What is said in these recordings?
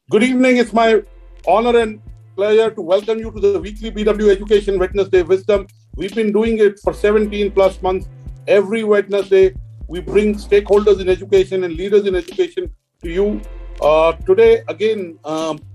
Good evening. It's my honor and pleasure to welcome you to the weekly BW Education Wednesday Wisdom. We've been doing it for 17 plus months. Every Wednesday, we bring stakeholders in education and leaders in education to you. Today, again,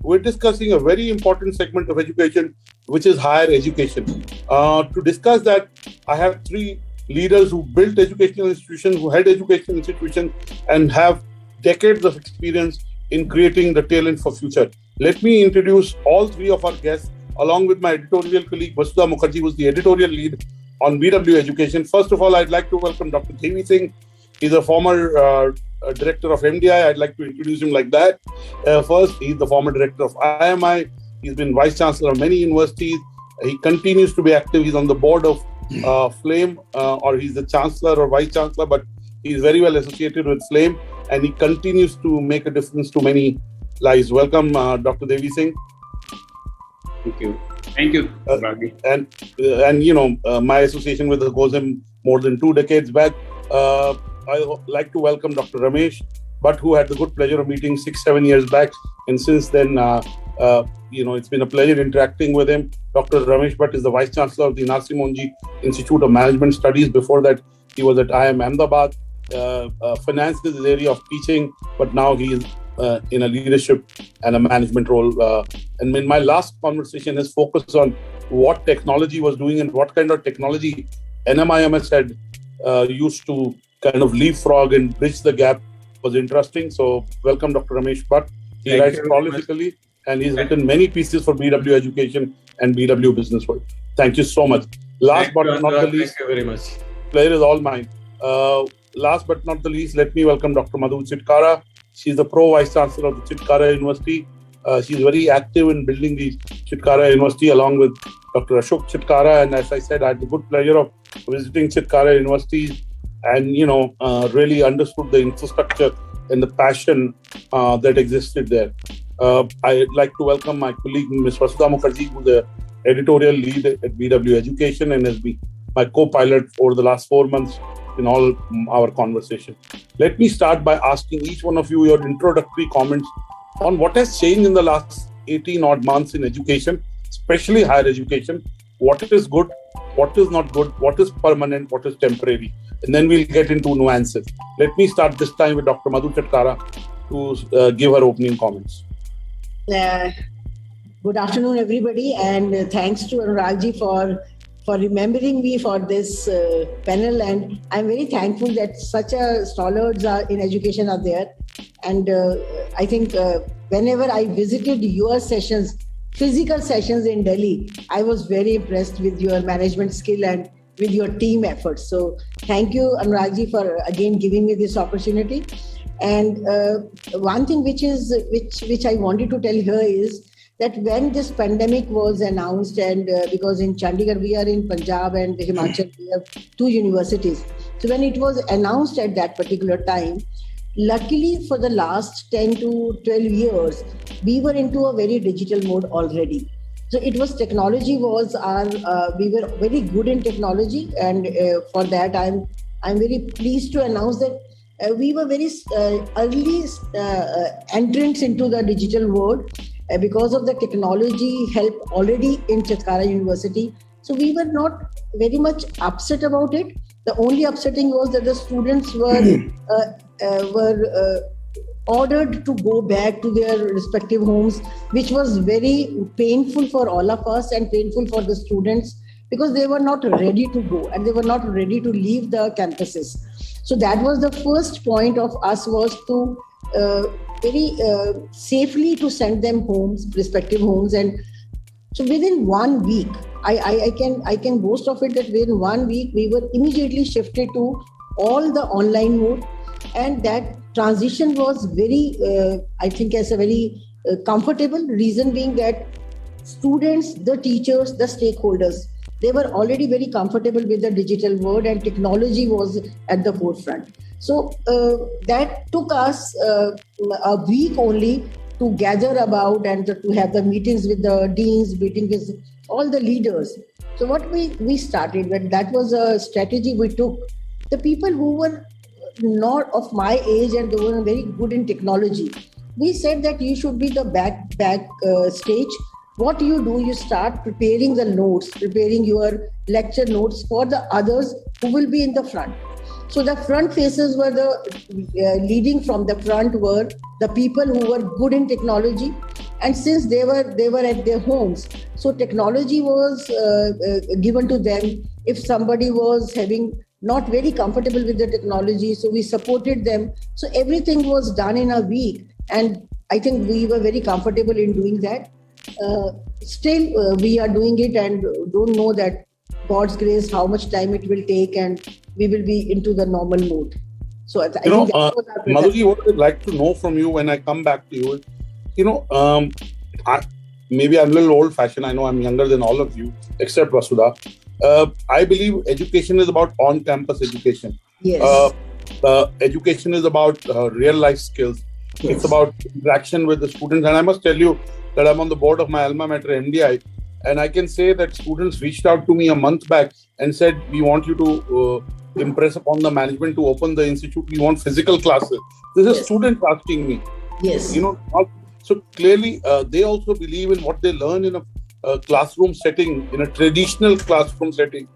we're discussing a very important segment of education, which is higher education. To discuss that, I have three leaders who built educational institutions, who head educational institutions, and have decades of experience in creating the talent for future. Let me introduce all three of our guests, along with my editorial colleague Vasudha Mukherjee, who's the editorial lead on BW Education. First of all, I'd like to welcome Dr. Devi Singh. He's a former director of MDI. I'd like to introduce him like that. First, he's the former director of IMI. He's been vice chancellor of many universities. He continues to be active. He's on the board of FLAME, or he's the chancellor or vice chancellor, but he's very well associated with FLAME, and he continues to make a difference to many lives. Welcome, Dr. Devi Singh. Thank you, Raghi. My association with her goes in more than 2 decades back. I like to welcome Dr. Ramesh Bhatt, who had the good pleasure of meeting 6-7 years back, and since then, it's been a pleasure interacting with him. Dr. Ramesh Bhatt is the Vice Chancellor of the Narsi Monji Institute of Management Studies. Before that, he was at IIM Ahmedabad. Finance is his area of teaching, but now he is in a leadership and a management role. And in my last conversation, his focus on what technology was doing and what kind of technology NMIMS had used to kind of leapfrog and bridge the gap was interesting. So welcome, Dr. Ramesh Bhatt. He writes prolifically, and he's written many pieces for BW Education and BW Business World. Thank you so much. Last but not the least, thank you very much. Pleasure is all mine. Last but not the least, let me welcome Dr. Madhu Chitkara. She's the Pro Vice Chancellor of the Chitkara University. She's very active in building the Chitkara University along with Dr. Ashok Chitkara. And as I said, I had the good pleasure of visiting Chitkara University and, really understood the infrastructure and the passion that existed there. I'd like to welcome my colleague, Ms. Vasudha Mukherjee, who's the editorial lead at BW Education and has been my co-pilot over the last 4 months in all our conversation. Let me start by asking each one of you your introductory comments on what has changed in the last 18 odd months in education, especially higher education. What is good, what is not good, what is permanent, what is temporary, and then we'll get into nuances. Let me start this time with Dr. Madhu Chitkara to give her opening comments. Good afternoon, everybody, and thanks to Anuragji for remembering me for this panel. And I'm very thankful that such stalwarts in education are there. And I think whenever I visited your sessions, physical sessions in Delhi, I was very impressed with your management skill and with your team efforts. So thank you, Anuragji, for again giving me this opportunity. And one thing which I wanted to tell here is that when this pandemic was announced, and because in Chandigarh we are in Punjab and Himachal we have 2 universities. So when it was announced at that particular time, luckily for the last 10 to 12 years, we were into a very digital mode already. So it was technology was we were very good in technology, and for that I'm very pleased to announce that we were very early entrants into the digital world. Because of the technology help already in Chitkara University. So we were not very much upset about it. The only upsetting was that the students were ordered to go back to their respective homes, which was very painful for all of us and painful for the students because they were not ready to go and they were not ready to leave the campuses. So that was the first point of us, was to very safely to send them homes, respective homes. And so within 1 week, I can boast of it that within 1 week, we were immediately shifted to all the online mode. And that transition was very, I think, as a very comfortable, reason being that students, the teachers, the stakeholders, they were already very comfortable with the digital world and technology was at the forefront. So that took us a week only to gather about and to have the meetings with the deans, meeting with all the leaders. So what we started, when that was a strategy we took, the people who were not of my age and they were very good in technology, we said that you should be the back stage. What do, you start preparing the notes, preparing your lecture notes for the others who will be in the front. So the front faces were the leading from the front were the people who were good in technology, and since they were at their homes, so technology was given to them. If somebody was having not very comfortable with the technology, so we supported them. So everything was done in a week, and I think we were very comfortable in doing that. Still, we are doing it and don't know that God's grace how much time it will take, and we will be into the normal mode. So I think that was our Madhuji, what I'd like to know from you when I come back to you is, maybe I'm a little old-fashioned. I know I'm younger than all of you, except Vasudha. I believe education is about on-campus education. Yes. Education is about real-life skills. Yes. It's about interaction with the students. And I must tell you that I'm on the board of my alma mater, MDI, and I can say that students reached out to me a month back and said, we want you to impress upon the management to open the institute. We want physical classes. This is students asking me. Yes. So clearly they also believe in what they learn in a classroom setting, in a traditional classroom setting,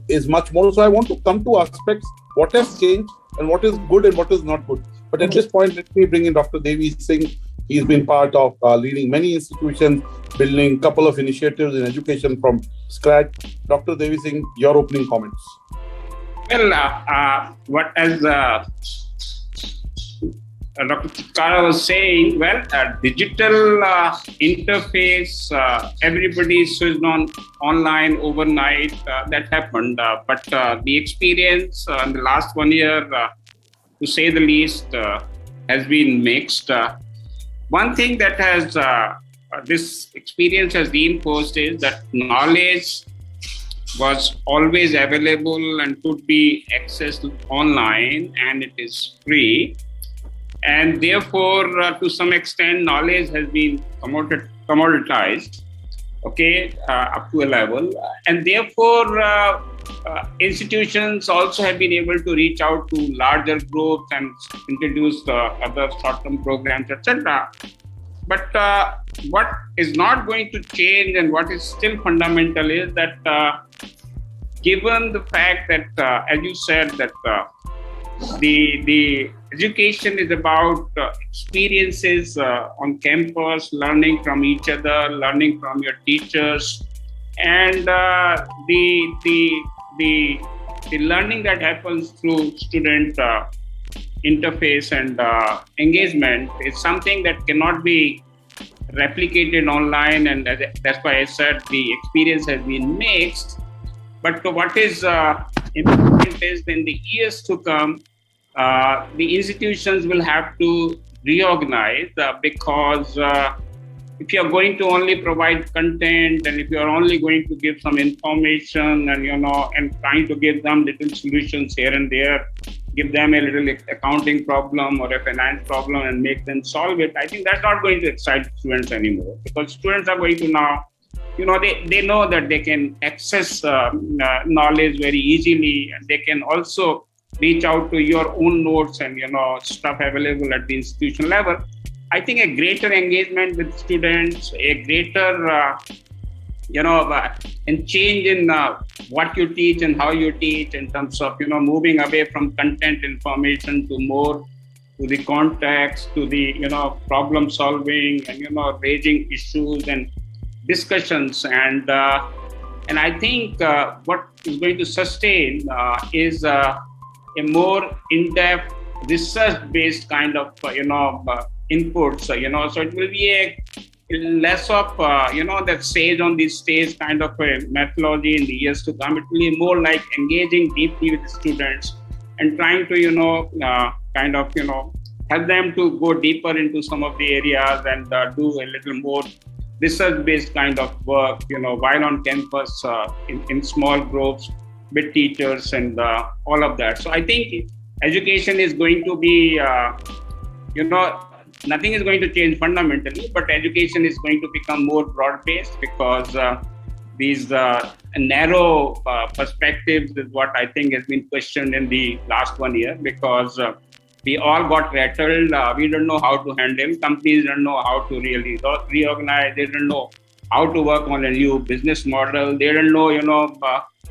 is much more. So I want to come to aspects, what has changed and what is good and what is not good. But at this point, let me bring in Dr. Devi Singh. He's been part of leading many institutions, building a couple of initiatives in education from scratch. Dr. Devi Singh, your opening comments. Well, what as Dr. Chikara was saying, digital interface, everybody switched on online overnight. That happened. But the experience in the last 1 year, to say the least, has been mixed. One thing that has this experience has reinforced is that knowledge was always available and could be accessed online, and it is free. And therefore, to some extent, knowledge has been commoditized, up to a level. And therefore, institutions also have been able to reach out to larger groups and introduce other short-term programs, etc. But what is not going to change and what is still fundamental is that given the fact that, as you said, that the education is about experiences on campus, learning from each other, learning from your teachers, and the learning that happens through student interface and engagement is something that cannot be replicated online, and that's why I said the experience has been mixed. But what is important is in the years to come, the institutions will have to reorganize because if you're going to only provide content, and if you're only going to give some information and trying to give them little solutions here and there, give them a little accounting problem or a finance problem and make them solve it, I think that's not going to excite students anymore, because students are going to now, they know that they can access knowledge very easily, and they can also reach out to your own notes and, stuff available at the institution level. I think a greater engagement with students, a greater, and change in what you teach and how you teach in terms of, moving away from content information to more to the context, to the, problem solving and, raising issues and discussions. And I think what is going to sustain is a more in-depth research-based kind of, inputs, so it will be a less of, that sage on the stage kind of a methodology in the years to come. It will be more like engaging deeply with the students and trying to, help them to go deeper into some of the areas and do a little more research-based kind of work, while on campus in small groups with teachers and all of that. So I think education is going to be, nothing is going to change fundamentally, but education is going to become more broad-based because these narrow perspectives is what I think has been questioned in the last 1 year, because we all got rattled. We don't know how to handle. Companies don't know how to really reorganize. They don't know how to work on a new business model. They don't know,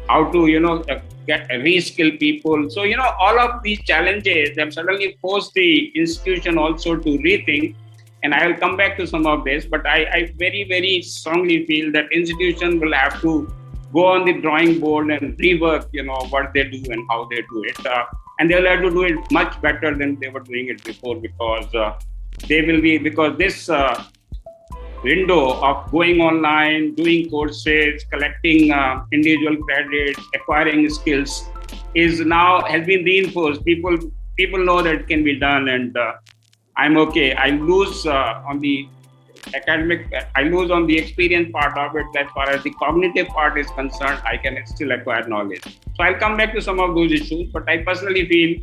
how to, get reskill people. So, all of these challenges have suddenly forced the institution also to rethink. And I will come back to some of this, but I very, very strongly feel that institution will have to go on the drawing board and rework, what they do and how they do it. And they'll have to do it much better than they were doing it before, because this window of going online, doing courses, collecting individual credits, acquiring skills has been reinforced. People know that it can be done, and I'm okay. I lose on the academic, I lose on the experience part of it. As far as the cognitive part is concerned, I can still acquire knowledge. So I'll come back to some of those issues, but I personally feel,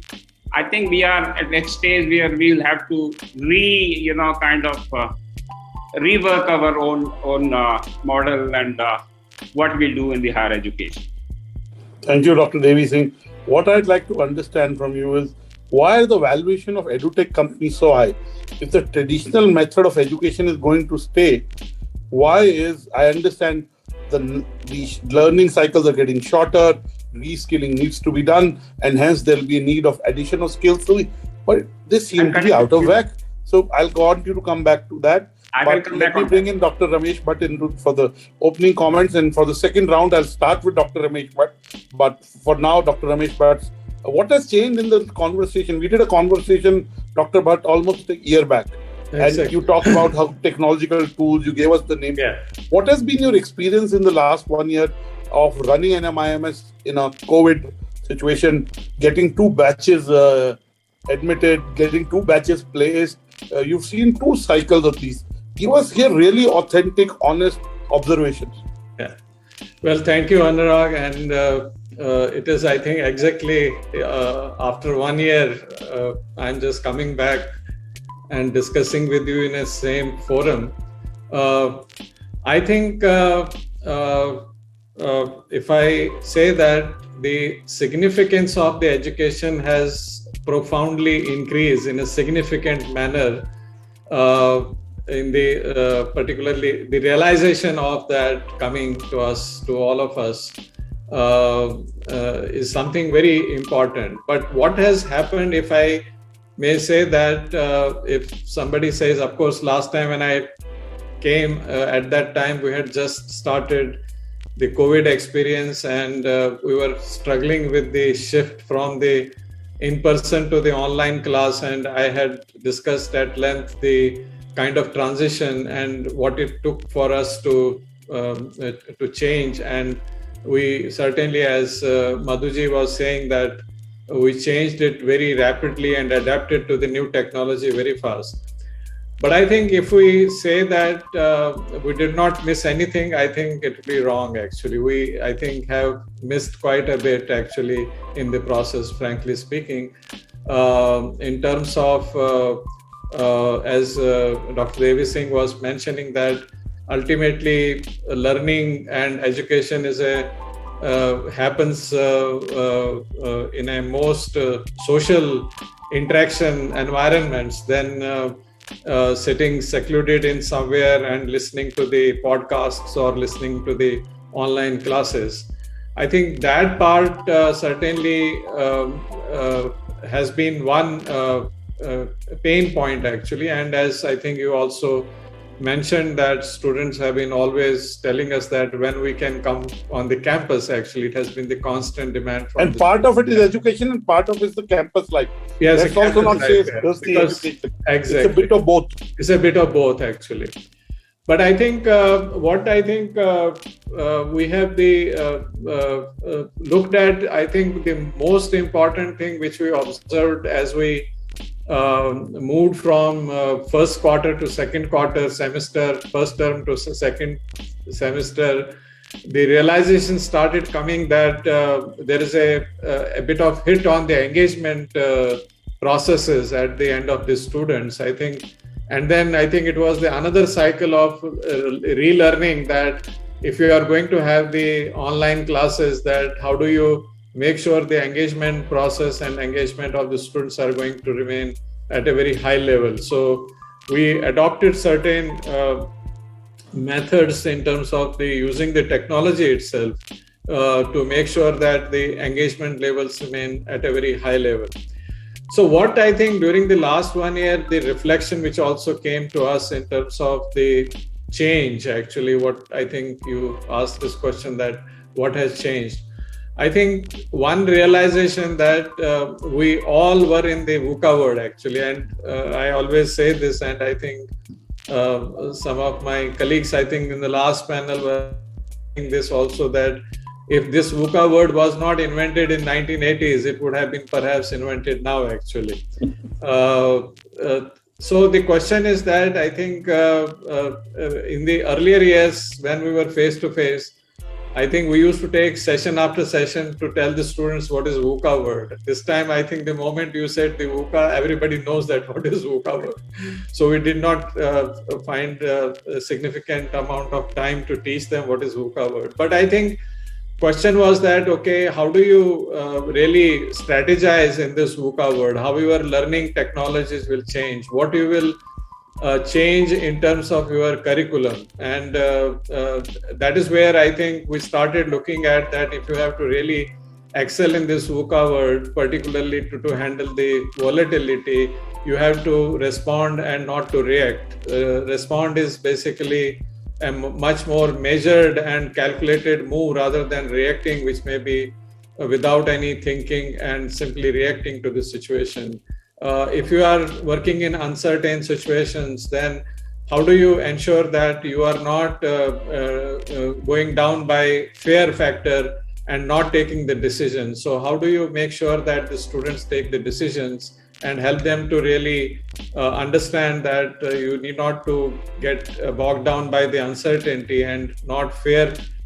I think we are at that stage where we'll have to rework our own model and what we do in the higher education. Thank you, Dr. Devi Singh. What I'd like to understand from you is, why are the valuation of edutech companies so high? If the traditional method of education is going to stay, I understand the learning cycles are getting shorter, reskilling needs to be done, and hence there will be a need of additional skills. But this seems to be out of whack. So I'll want you to come back to that. Let me bring in Dr. Ramesh Bhatt for the opening comments, and for the second round, I'll start with Dr. Ramesh Bhatt. But for now, Dr. Ramesh Bhatt, what has changed in the conversation? We did a conversation, Dr. Bhatt, almost a year back. Exactly. And you talked about how technological tools, you gave us the name. Yeah. What has been your experience in the last 1 year of running NMIMS in a COVID situation, getting 2 batches admitted, getting 2 batches placed? You've seen 2 cycles of these. Give us here really authentic, honest observations. Yeah. Well, thank you, Anurag. And it is, I think, exactly after 1 year, I'm just coming back and discussing with you in the same forum. I think if I say that the significance of the education has profoundly increased in a significant manner, in the particularly the realization of that coming to us, to all of us, is something very important. But what has happened, if I may say that, if somebody says, of course, last time when I came, at that time we had just started the COVID experience, and we were struggling with the shift from the in-person to the online class, and I had discussed at length the kind of transition and what it took for us to change. And we certainly, as Madhuji was saying, that we changed it very rapidly and adapted to the new technology very fast. But I think if we say that we did not miss anything, I think it would be wrong, actually. We, I think, have missed quite a bit, actually, in the process, frankly speaking, in terms of, as Dr. Devi Singh was mentioning, that ultimately learning and education is happens in a most social interaction environments than sitting secluded in somewhere and listening to the podcasts or listening to the online classes. I think that part certainly has been one pain point, actually. And as I think you also mentioned, that students have been always telling us that when we can come on the campus, actually, it has been the constant demand. From and part of it is education and part of it is the campus life. Yes, let's also not say it's just the education. Exactly. It's a bit of both. It's a bit of both, actually. But I think what I think we have looked at, I think the most important thing which we observed as we moved from first quarter to second quarter semester, first term to second semester, the realization started coming that there is a bit of hit on the engagement processes at the end of the students, I think. And then I think it was another cycle of relearning that if you are going to have the online classes, that how do you make sure the engagement process and engagement of the students are going to remain at a very high level. So we adopted certain methods in terms of using the technology itself to make sure that the engagement levels remain at a very high level. So what I think during the last 1 year, the reflection which also came to us in terms of the change, actually, what I think you asked this question, that what has changed? I think one realization that we all were in the VUCA world, actually, and I always say this, and I think some of my colleagues, I think in the last panel were saying this also, that if this VUCA word was not invented in 1980s, it would have been perhaps invented now, actually. So the question is that I think in the earlier years, when we were face to face, I think we used to take session after session to tell the students what is VUCA word. This time, I think the moment you said the VUCA, everybody knows that what is VUCA word. So we did not find a significant amount of time to teach them what is VUCA word. But I think question was that, okay, how do you really strategize in this VUCA world? How your learning technologies will change? What you will change in terms of your curriculum? And that is where I think we started looking at that if you have to really excel in this VUCA world, particularly to handle the volatility, you have to respond and not to react. Respond is basically a much more measured and calculated move rather than reacting, which may be without any thinking and simply reacting to the situation. If you are working in uncertain situations, then how do you ensure that you are not going down by fear factor and not taking the decision? So how do you make sure that the students take the decisions and help them to really understand that you need not to get bogged down by the uncertainty and not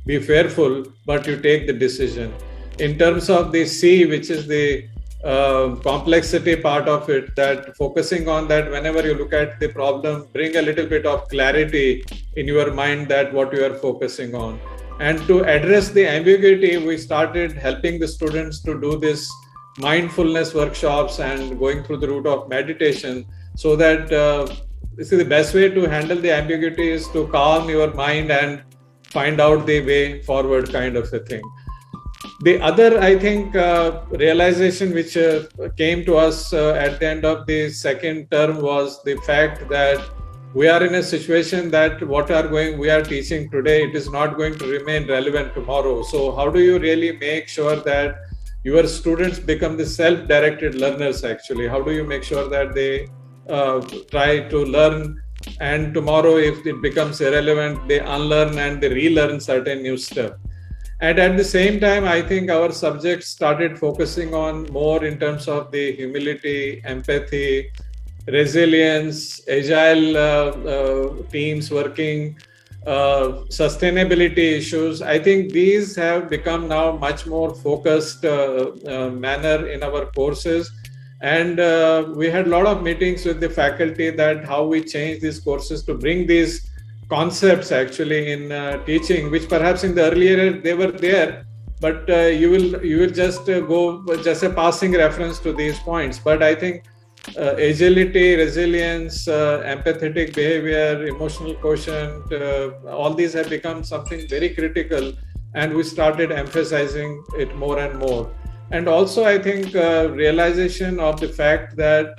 be fearful, but you take the decision. In terms of the C, which is the complexity part of it, that focusing on that whenever you look at the problem, bring a little bit of clarity in your mind that what you are focusing on. And to address the ambiguity, we started helping the students to do this mindfulness workshops and going through the route of meditation, so that this is the best way to handle the ambiguity is to calm your mind and find out the way forward, kind of a thing. The other, I think, realization which came to us at the end of the second term was the fact that we are in a situation that what we are teaching today, it is not going to remain relevant tomorrow. So how do you really make sure that your students become the self-directed learners, actually? How do you make sure that they try to learn, and tomorrow if it becomes irrelevant, they unlearn and they relearn certain new stuff? And at the same time, I think our subjects started focusing on more in terms of the humility, empathy, resilience, agile teams working, sustainability issues. I think these have become now much more focused manner in our courses. And we had a lot of meetings with the faculty that how we change these courses to bring these concepts actually in teaching, which perhaps in the earlier they were there, but you will just go just a passing reference to these points. But I think agility, resilience, empathetic behavior, emotional quotient, all these have become something very critical, and we started emphasizing it more and more. And also, I think realization of the fact that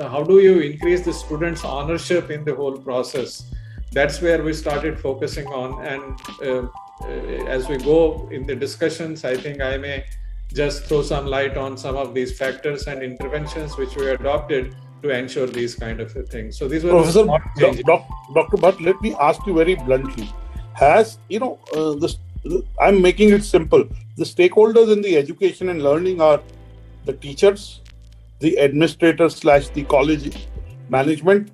how do you increase the students' ownership in the whole process? That's where we started focusing on. And as we go in the discussions, I think I may just throw some light on some of these factors and interventions which we adopted to ensure these kind of things. So these were Professor Dr. Bhatt, let me ask you very bluntly. Has, I'm making it simple. The stakeholders in the education and learning are the teachers, the administrators / the college management,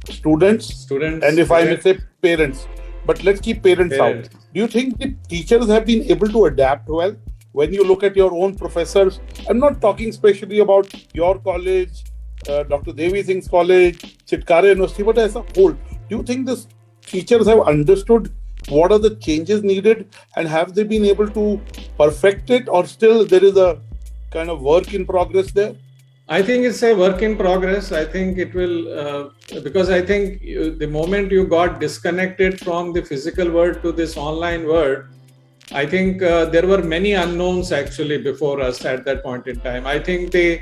students, and if I may say parents. But let's keep parents out. Do you think the teachers have been able to adapt well? When you look at your own professors, I'm not talking especially about your college, Dr. Devi Singh's college, Chitkara University, but as a whole, do you think the teachers have understood what are the changes needed, and have they been able to perfect it, or still there is a kind of work in progress there? I think it's a work in progress. I think it will, because I think the moment you got disconnected from the physical world to this online world, I think there were many unknowns actually before us at that point in time. I think the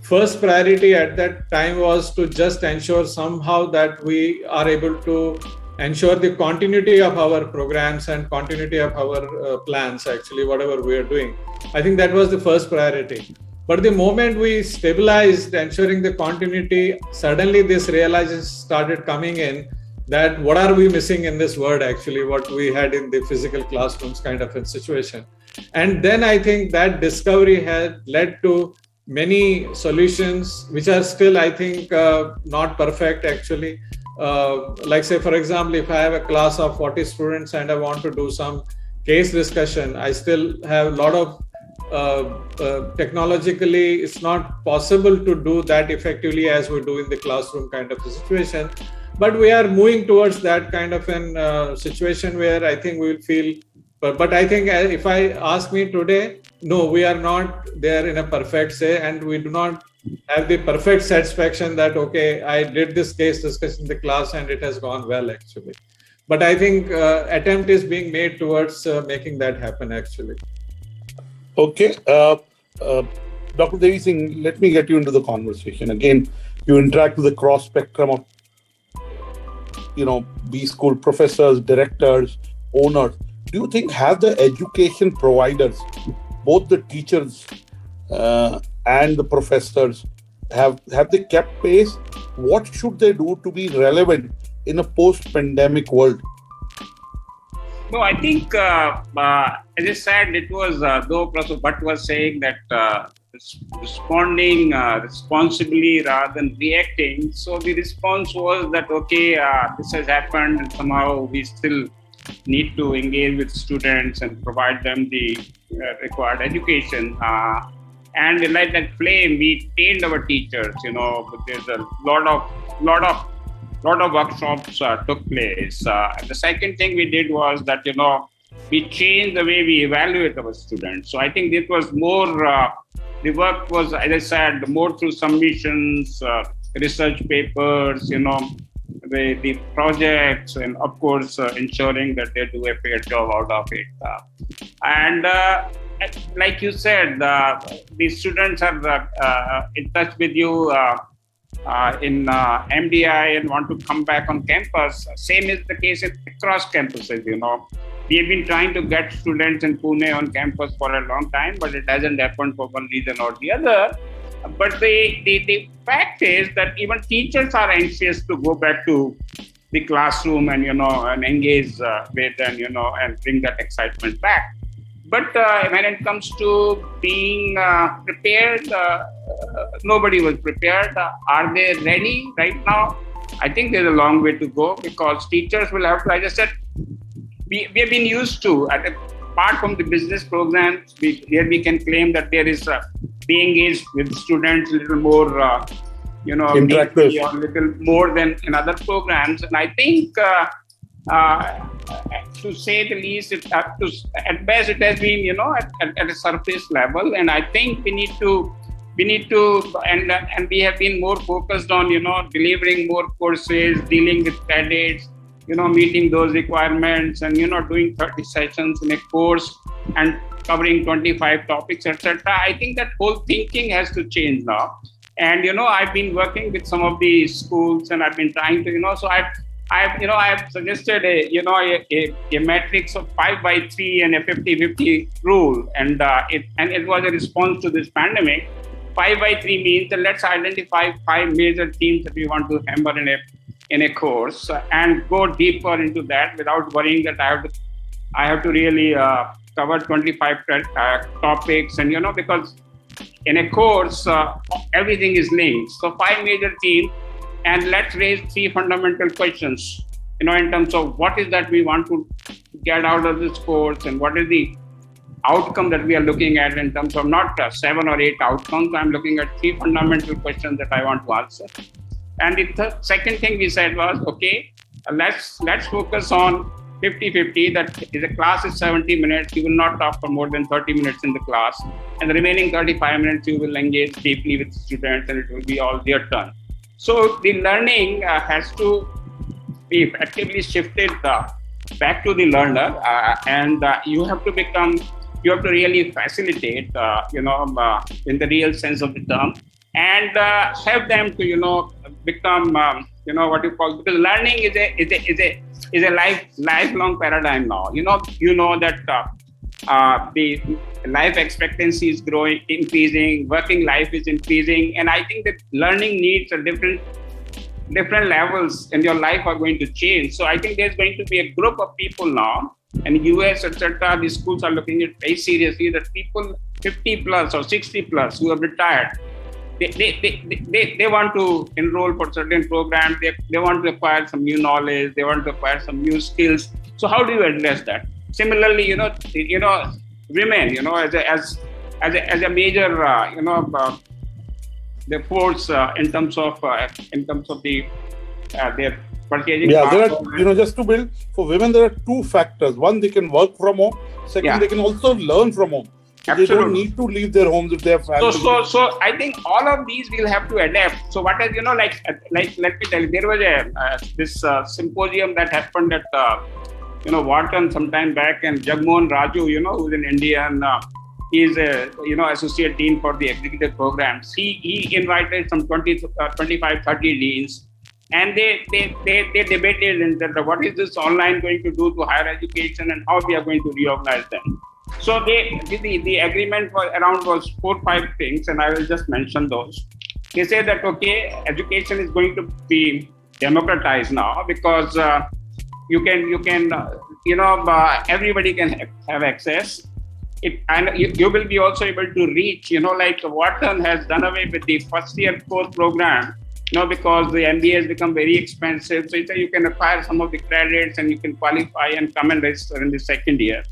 first priority at that time was to just ensure somehow that we are able to ensure the continuity of our programs and continuity of our plans, actually, whatever we are doing. I think that was the first priority. But the moment we stabilized ensuring the continuity, suddenly this realization started coming in that what are we missing in this world, actually, what we had in the physical classrooms kind of a situation. And then I think that discovery had led to many solutions, which are still, I think, not perfect, actually. Like say, for example, if I have a class of 40 students and I want to do some case discussion, I still have a lot of technologically, it's not possible to do that effectively as we do in the classroom kind of a situation. But we are moving towards that kind of an situation where I think we will feel. But I think if I ask me today, no, we are not there in a perfect say, and we do not have the perfect satisfaction that, okay, I did this case discussion in the class and it has gone well, actually. But I think attempt is being made towards making that happen, actually. Okay. Dr. Devi Singh, let me get you into the conversation. Again, you interact with the cross spectrum of, B school professors, directors, owners. Do you think have the education providers, both the teachers and the professors, have they kept pace? What should they do to be relevant in a post-pandemic world? No, I think, as I said, it was, though Professor Bhatt was saying that responding responsibly rather than reacting. So the response was that, okay, this has happened and somehow we still need to engage with students and provide them the required education. And like that flame, we trained our teachers, there's a lot of workshops took place. And the second thing we did was that, we changed the way we evaluate our students. So I think it was more, the work was, as I said, more through submissions, research papers, the projects, and of course, ensuring that they do a fair job out of it. And like you said, the students are in touch with you in MDI and want to come back on campus. Same is the case across campuses, We have been trying to get students in Pune on campus for a long time, but it hasn't happened for one reason or the other. But the fact is that even teachers are anxious to go back to the classroom and, and engage with and, and bring that excitement back. But when it comes to being prepared, nobody was prepared. Are they ready right now? I think there's a long way to go, because teachers will have to, as I said, we have been used to, apart from the business programs, here we can claim that there is being engaged with students a little more, interactive, a little more than in other programs. And I think, to say the least, at best it has been, at a surface level. And I think we need to, and we have been more focused on, delivering more courses, dealing with credits, meeting those requirements, and, doing 30 sessions in a course and covering 25 topics, etc. I think that whole thinking has to change now. And, I've been working with some of the schools, and I've been trying to, so I've suggested a matrix of 5x3 and a 50-50 rule. And it was a response to this pandemic. 5x3 means that let's identify 5 major themes that we want to hammer in a course and go deeper into that without worrying that I have to really cover 25 topics. And, because in a course, everything is linked. So 5 major themes, and let's raise 3 fundamental questions, in terms of what is that we want to get out of this course, and what is the outcome that we are looking at in terms of not 7 or 8 outcomes. I'm looking at 3 fundamental questions that I want to answer. And the second thing we said was, okay, let's focus on 50-50, that if the class is 70 minutes, you will not talk for more than 30 minutes in the class. And the remaining 35 minutes, you will engage deeply with students and it will be all their turn. So the learning has to be effectively shifted back to the learner, and you have to really facilitate, in the real sense of the term, and help them to, become, what you call, because learning is a lifelong paradigm now. You know that the life expectancy is increasing, working life is increasing, and I think that learning needs a different levels in your life are going to change. So I think there's going to be a group of people now, and US, etc., the schools are looking at very seriously that people 50 plus or 60 plus who have retired, they want to enroll for certain programs, they want to acquire some new knowledge, they want to acquire some new skills. So how do you address that? Similarly, women, as a major, the force in terms of the their purchasing. Yeah, there are, just to build, for women, there are two factors. One, they can work from home. Second, they can also learn from home. So they don't need to leave their homes if they have family. So I think all of these will have to adapt. So what is, like let me tell you, there was this symposium that happened at Wharton some time back, and Jagmohan Raju, who's in India, and he's a associate dean for the executive programs. He invited some 25, 30 deans, and they debated and what is this online going to do to higher education and how we are going to reorganize them. So the agreement was 4 or 5 things, and I will just mention those. They say that education is going to be democratized now because you can everybody can have access. And you will be also able to reach, like Wharton has done away with the first year course program, because the MBA has become very expensive. So you can acquire some of the credits and you can qualify and come and register in the second year.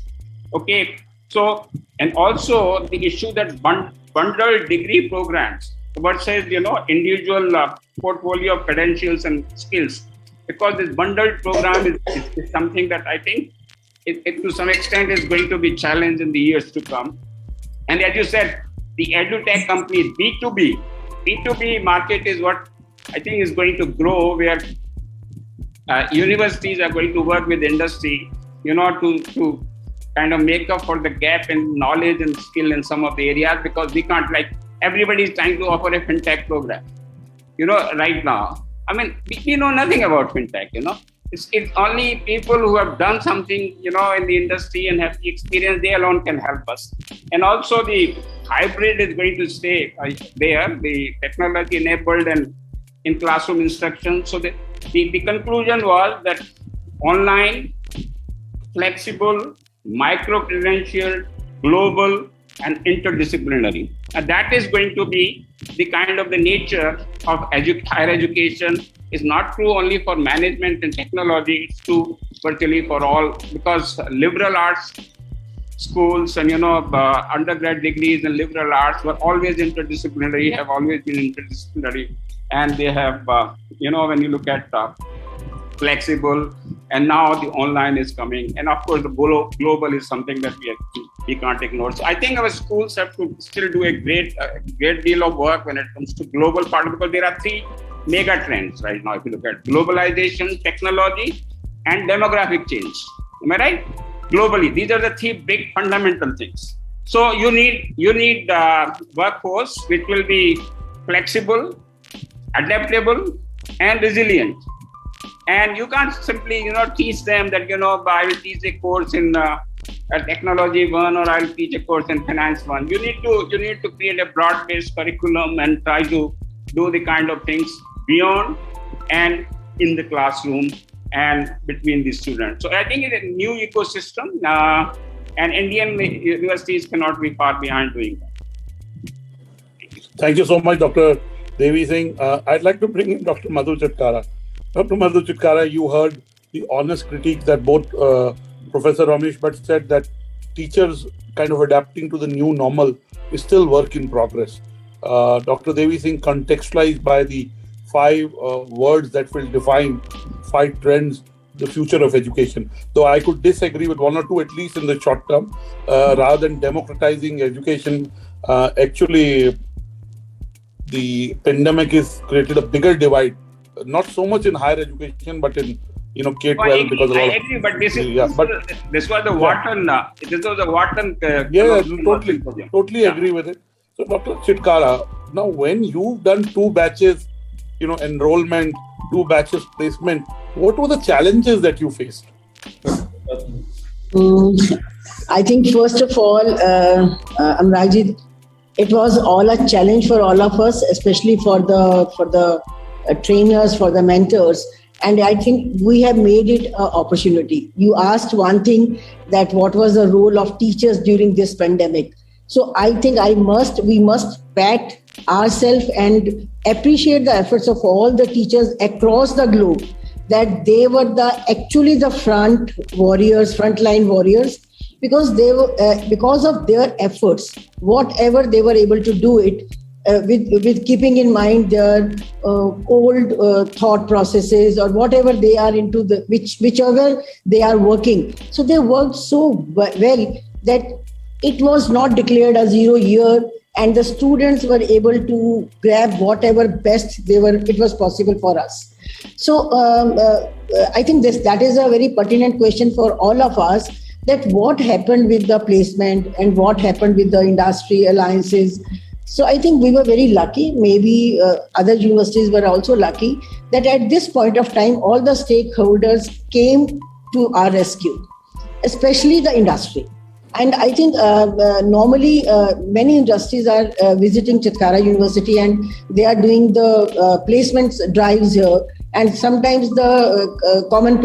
Okay. So, and also the issue that bundled degree programs, what says, individual portfolio of credentials and skills, because this bundled program is something that I think it to some extent is going to be challenged in the years to come. And as you said, the edutech companies, B2B market is what I think is going to grow, where universities are going to work with industry, to kind of make up for the gap in knowledge and skill in some of the areas, because we can't, like, everybody is trying to offer a fintech program, right now. I mean, we know nothing about fintech, It's only people who have done something, in the industry and have the experience, they alone can help us. And also the hybrid is going to stay there, the technology enabled and in classroom instruction. So the conclusion was that online, flexible, micro-credentialed, global, and interdisciplinary. And that is going to be the kind of the nature of higher education. Is not true only for management and technology, it's true virtually for all, because liberal arts schools and, undergrad degrees in liberal arts were always interdisciplinary, have always been interdisciplinary. And they have, when you look at flexible, and now the online is coming. And of course, the global is something that we can't ignore. So I think our schools have to still do a great deal of work when it comes to global part, because there are 3 mega trends right now. If you look at globalization, technology, and demographic change. Am I right? Globally, these are the 3 big fundamental things. So you need workforce which will be flexible, adaptable, and resilient. And you can't simply, teach them that, I will teach a course in technology 1, or I will teach a course in finance 1. You need to create a broad-based curriculum and try to do the kind of things beyond and in the classroom and between the students. So I think it's a new ecosystem, and Indian universities cannot be far behind doing that. Thank you so much, Dr. Devi Singh. I'd like to bring in Dr. Madhu Chitkara. Dr. Madhu Chitkara, you heard the honest critique that both Professor Ramesh Bhatt said, that teachers kind of adapting to the new normal is still work in progress. Dr. Devi Singh contextualized by the 5 words that will define 5 trends the future of education. Though I could disagree with one or two, at least in the short term, rather than democratizing education. Actually, the pandemic has created a bigger divide, not so much in higher education, but in K-12, because I agree, but this was the Wharton. This was the Wharton. Totally agree with it. So, Dr. Chitkara, now when you've done 2 batches, enrollment, 2 batches placement, what were the challenges that you faced? I think first of all, Amrajit, it was all a challenge for all of us, especially for the trainers, for the mentors. And I think we have made it an opportunity. You asked one thing, that what was the role of teachers during this pandemic. So I think we must pat ourselves and appreciate the efforts of all the teachers across the globe, that they were actually the frontline warriors, because they were because of their efforts, whatever they were able to do it with keeping in mind their old thought processes, or whatever they are into, whichever they are working. So they worked so well that it was not declared a 0 year, and the students were able to grab whatever best it was possible for us. So I think that is a very pertinent question for all of us, that what happened with the placement and what happened with the industry alliances. So I think we were very lucky. Maybe other universities were also lucky that at this point of time, all the stakeholders came to our rescue, especially the industry. And I think normally many industries are visiting Chitkara University, and they are doing the placements drives here. And sometimes the common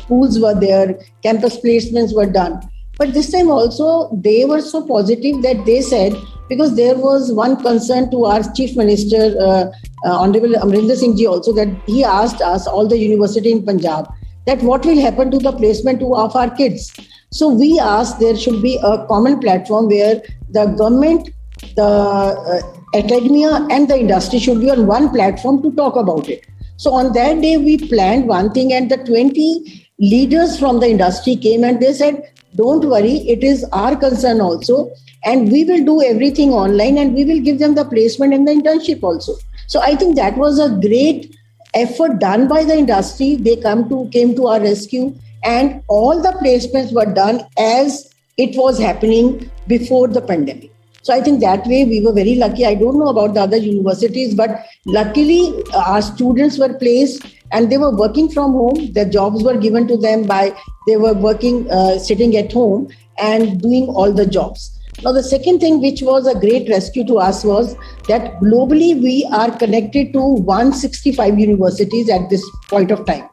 pools were there, campus placements were done. But this time also, they were so positive that they said, because there was one concern to our Chief Minister, Honorable Amrinder Singh Ji also, that he asked us, all the university in Punjab, that what will happen to the placement of our kids. So we asked there should be a common platform where the government, the academia and the industry should be on one platform to talk about it. So on that day, we planned one thing, and the 20 leaders from the industry came and they said, don't worry, it is our concern also, and we will do everything online, and we will give them the placement and the internship also. So I think that was a great effort done by the industry. They came to our rescue, and all the placements were done as it was happening before the pandemic. So I think that way we were very lucky. I don't know about the other universities, but luckily our students were placed and they were working from home. The jobs were given to them they were working, sitting at home and doing all the jobs. Now, the second thing which was a great rescue to us was that globally we are connected to 165 universities at this point of time,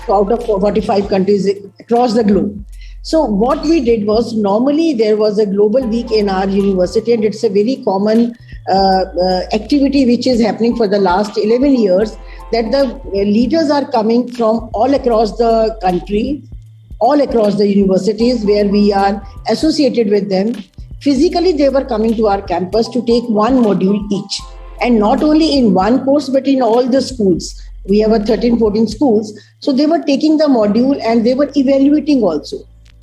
out of 45 countries across the globe. So what we did was, normally there was a global week in our university, and it's a very common activity which is happening for the last 11 years, that the leaders are coming from all across the country, all across the universities where we are associated with them. Physically, they were coming to our campus to take one module each, and not only in one course, but in all the schools. We have 13, 14 schools. So they were taking the module and they were evaluating also.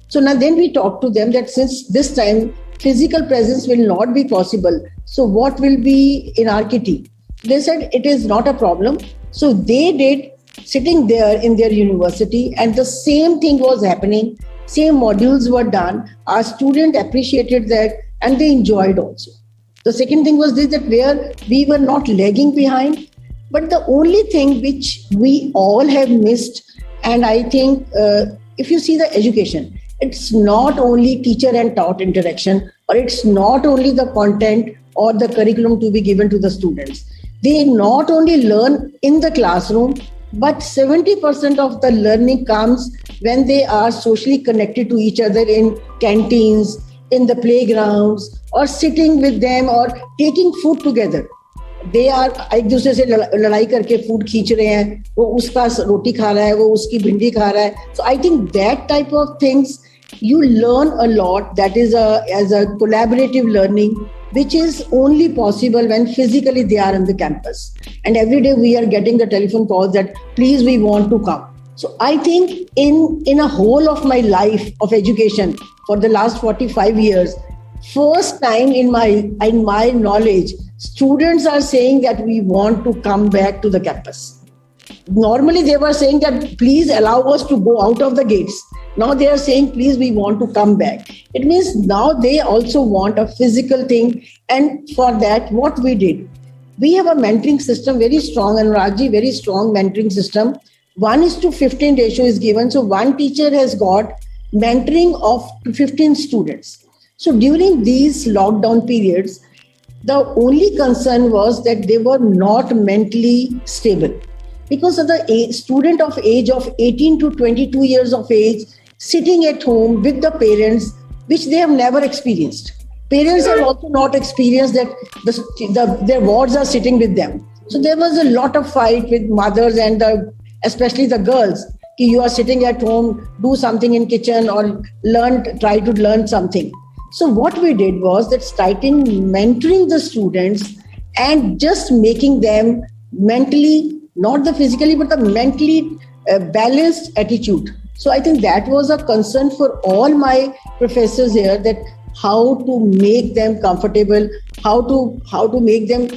So now then we talked to them that since this time physical presence will not be possible, so what will be in our kitty? They said it is not a problem. So they did, sitting there in their university, and the same thing was happening. Same modules were done. Our students appreciated that and they enjoyed also. The second thing was this, that where we were not lagging behind, but the only thing which we all have missed, and I think if you see the education, it's not only teacher and taught interaction, or it's not only the content or the curriculum to be given to the students. They not only learn in the classroom, but 70% of the learning comes when they are socially connected to each other in canteens, in the playgrounds, or sitting with them, or taking food together. They are एक दूसरे से लड़ाई करके food खींच रहे हैं, वो उसका रोटी खा रहा है, वो उसकी भिंडी खा रहा है. So I think that type of things you learn a lot. That is as a collaborative learning, which is only possible when physically they are on the campus. And every day we are getting the telephone calls that please we want to come. So I think in a whole of my life of education for the last 45 years, first time in my knowledge, students are saying that we want to come back to the campus. Normally they were saying that please allow us to go out of the gates. Now they are saying please we want to come back. It means now they also want a physical thing, and for that what we did, we have a mentoring system very strong, and Rajji, very strong mentoring system. 1:15 ratio is given, so one teacher has got mentoring of 15 students. So during these lockdown periods, the only concern was that they were not mentally stable, because of the student of age of 18 to 22 years of age sitting at home with the parents, which they have never experienced. Parents have also not experienced that their wards are sitting with them. So there was a lot of fight with mothers and especially the girls. You are sitting at home, do something in kitchen or try to learn something. So what we did was that starting mentoring the students and just making them mentally, not the physically, but the mentally balanced attitude. So I think that was a concern for all my professors here, that how to make them comfortable, how to make them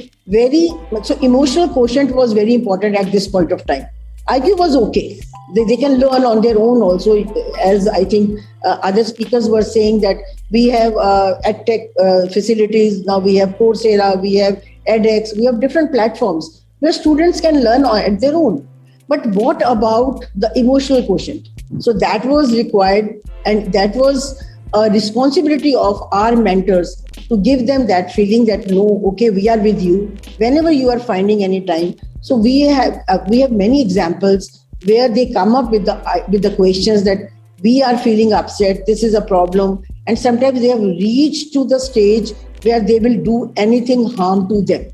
so emotional quotient was very important at this point of time. IQ was okay. They can learn on their own also, as I think other speakers were saying, that we have EdTech facilities. Now we have Coursera, we have edX, we have different platforms where students can learn at their own. But what about the emotional quotient? So that was required, and that was a responsibility of our mentors to give them that feeling that no, okay, we are with you whenever you are finding any time. So we have many examples where they come up with the questions that we are feeling upset, this is a problem, and sometimes they have reached to the stage where they will do anything harm to them.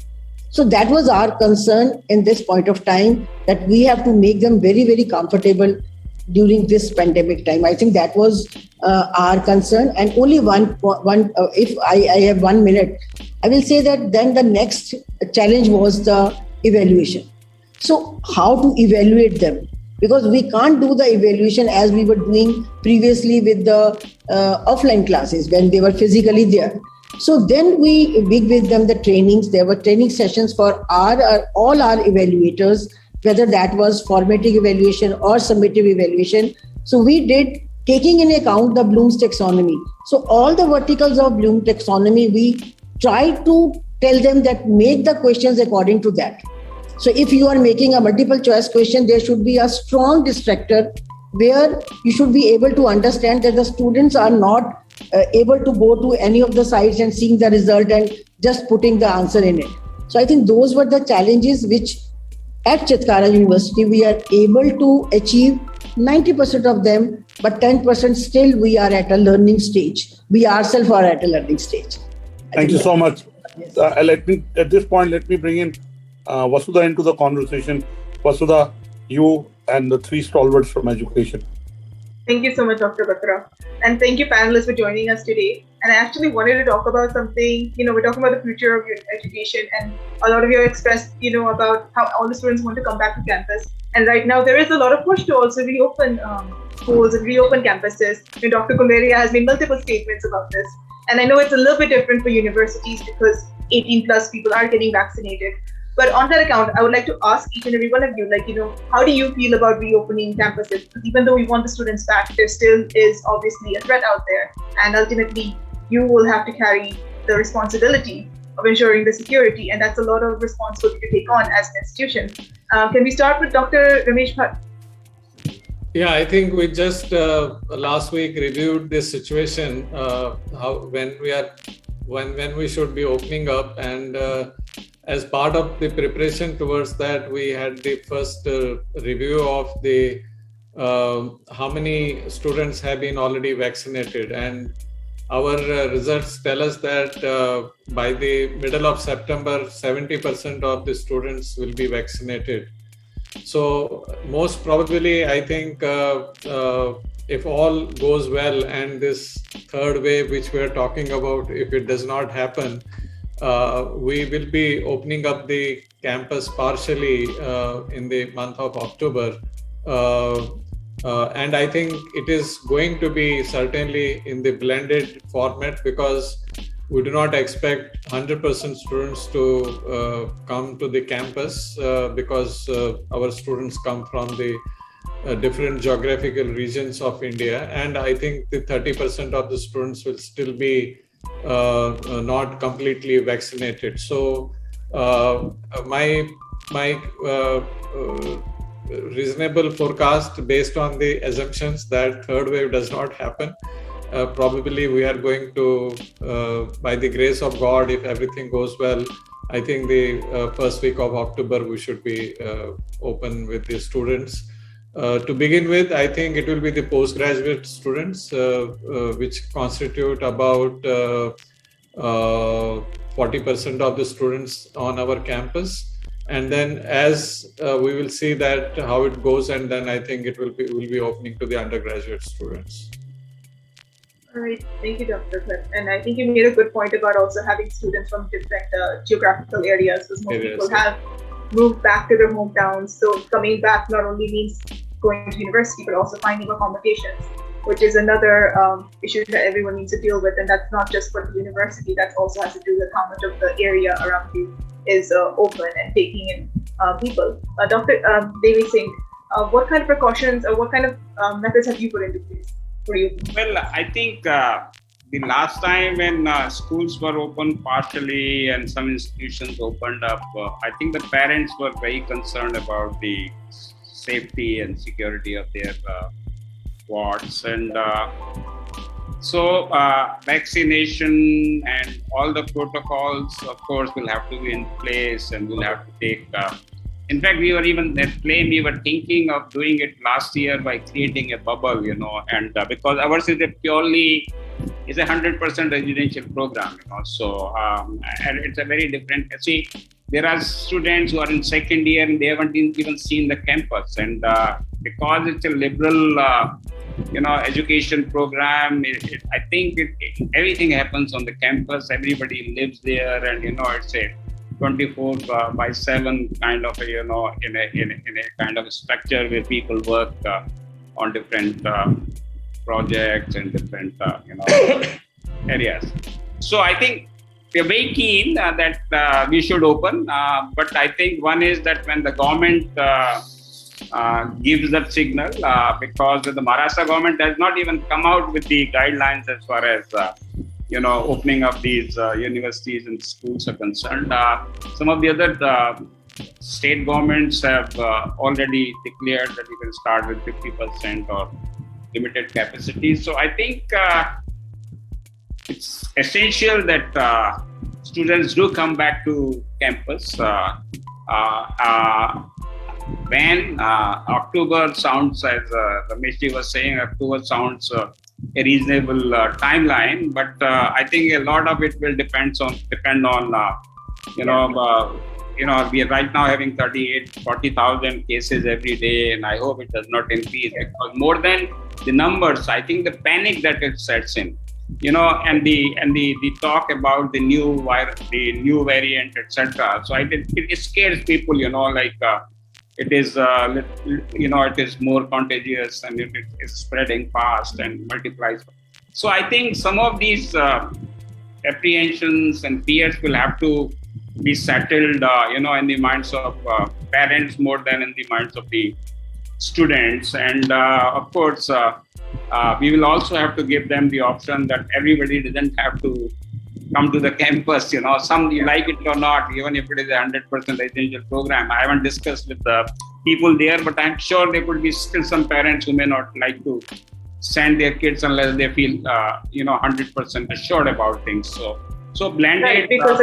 So that was our concern in this point of time, that we have to make them very, very comfortable during this pandemic time. I think that was our concern. And only one if I have 1 minute, I will say that then the next challenge was the evaluation. So how to evaluate them? Because we can't do the evaluation as we were doing previously with the offline classes when they were physically there. So then we with them the trainings. There were training sessions for all our evaluators, whether that was formative evaluation or summative evaluation. So we did, taking in account the Bloom's taxonomy. So all the verticals of Bloom's taxonomy, we tried to tell them that make the questions according to that. So if you are making a multiple choice question, there should be a strong distractor where you should be able to understand that the students are not able to go to any of the sites and seeing the result and just putting the answer in it. So I think those were the challenges which at Chitkara University we are able to achieve 90% of them, but 10% still we are at a learning stage. We ourselves are at a learning stage. Thank you so much. Yes. At this point, let me bring in Vasudha into the conversation. Vasudha, you and the three stalwarts from education. Thank you so much, Dr. Batra. And thank you, panelists, for joining us today. And I actually wanted to talk about something, we're talking about the future of education, and a lot of you have expressed, about how all the students want to come back to campus. And right now, there is a lot of push to also reopen schools and reopen campuses. Dr. Guleria has made multiple statements about this. And I know it's a little bit different for universities because 18 plus people are getting vaccinated. But on that account, I would like to ask each and every one of you, how do you feel about reopening campuses? Because even though we want the students back, there still is obviously a threat out there. And ultimately, you will have to carry the responsibility of ensuring the security. And that's a lot of responsibility to take on as an institution. Can we start with Dr. Ramesh Bhatt? Yeah, I think we just last week reviewed this situation, when we should be opening up, and as part of the preparation towards that, we had the first review of the how many students have been already vaccinated, and our results tell us that by the middle of September, 70% of the students will be vaccinated. So most probably, I think if all goes well and this third wave, which we're talking about, if it does not happen, we will be opening up the campus partially in the month of October And I think it is going to be certainly in the blended format, because we do not expect 100% students to come to the campus because our students come from the different geographical regions of India. And I think the 30% of the students will still be not completely vaccinated. So my reasonable forecast based on the assumptions that third wave does not happen, probably we are going to, by the grace of God, if everything goes well, I think the first week of October we should be open with the students. To begin with, I think it will be the postgraduate students, which constitute about 40% of the students on our campus. And then as we will see that how it goes, and then I think we'll be opening to the undergraduate students. All right, thank you, Dr. Cliff. And I think you made a good point about also having students from different geographical areas, because most people have moved back to their hometowns. So coming back not only means going to university, but also finding accommodations, which is another issue that everyone needs to deal with. And that's not just for the university, that also has to do with how much of the area around you is open and taking in people. Dr. Devi Singh, what kind of precautions or what kind of methods have you put into place for you? Well, I think the last time when schools were open partially and some institutions opened up, I think the parents were very concerned about the safety and security of their wards. And so vaccination and all the protocols, of course, will have to be in place, and we'll have to take in fact, we were even thinking of doing it last year by creating a bubble, and because ours is a 100% residential program, so and it's a very different. See, there are students who are in second year and they haven't even seen the campus, and because it's a liberal, education program, I think everything happens on the campus. Everybody lives there, and it's a 24/7 kind of in a kind of a structure where people work on different projects and different areas. So I think we're very keen that we should open, but I think one is that when the government gives that signal, because the Maharashtra government has not even come out with the guidelines as far as opening up these universities and schools are concerned. Some of the other state governments have already declared that we can start with 50% or limited capacity. So I think it's essential that students do come back to campus. When October sounds, as Rameshji was saying, October sounds a reasonable timeline, but I think a lot of it will depend on we are right now having 40,000 cases every day, and I hope it does not increase, because more than the numbers, I think the panic that it sets in, and the talk about the new virus, the new variant, etc. So it scares people, it is, it is more contagious and it is spreading fast and multiplies. So I think some of these apprehensions and fears will have to be settled, in the minds of parents more than in the minds of the students. And of course, we will also have to give them the option that everybody doesn't have to come to the campus, some you like it or not, even if it is a 100% residential program. I haven't discussed with the people there, but I'm sure there could be still some parents who may not like to send their kids unless they feel, 100% assured about things. So blended. Right, because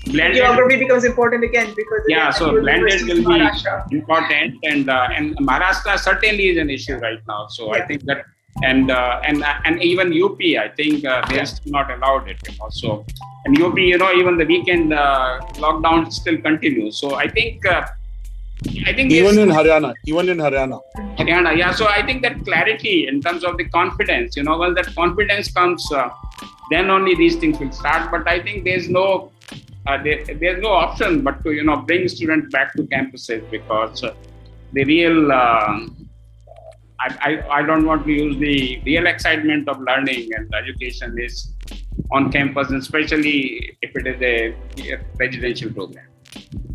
blended, geography becomes important again, because so blended will be important, and Maharashtra certainly is an issue right now. So I think that. And even UP, I think they're still not allowed it. So, and UP, even the weekend lockdown still continues. So I think even in Haryana. Haryana, So I think that clarity in terms of the confidence, once that confidence comes, then only these things will start. But I think there's no option but to bring students back to campuses, because the real, I don't want to use the real excitement of learning and education is on campus, and especially if it is a residential program.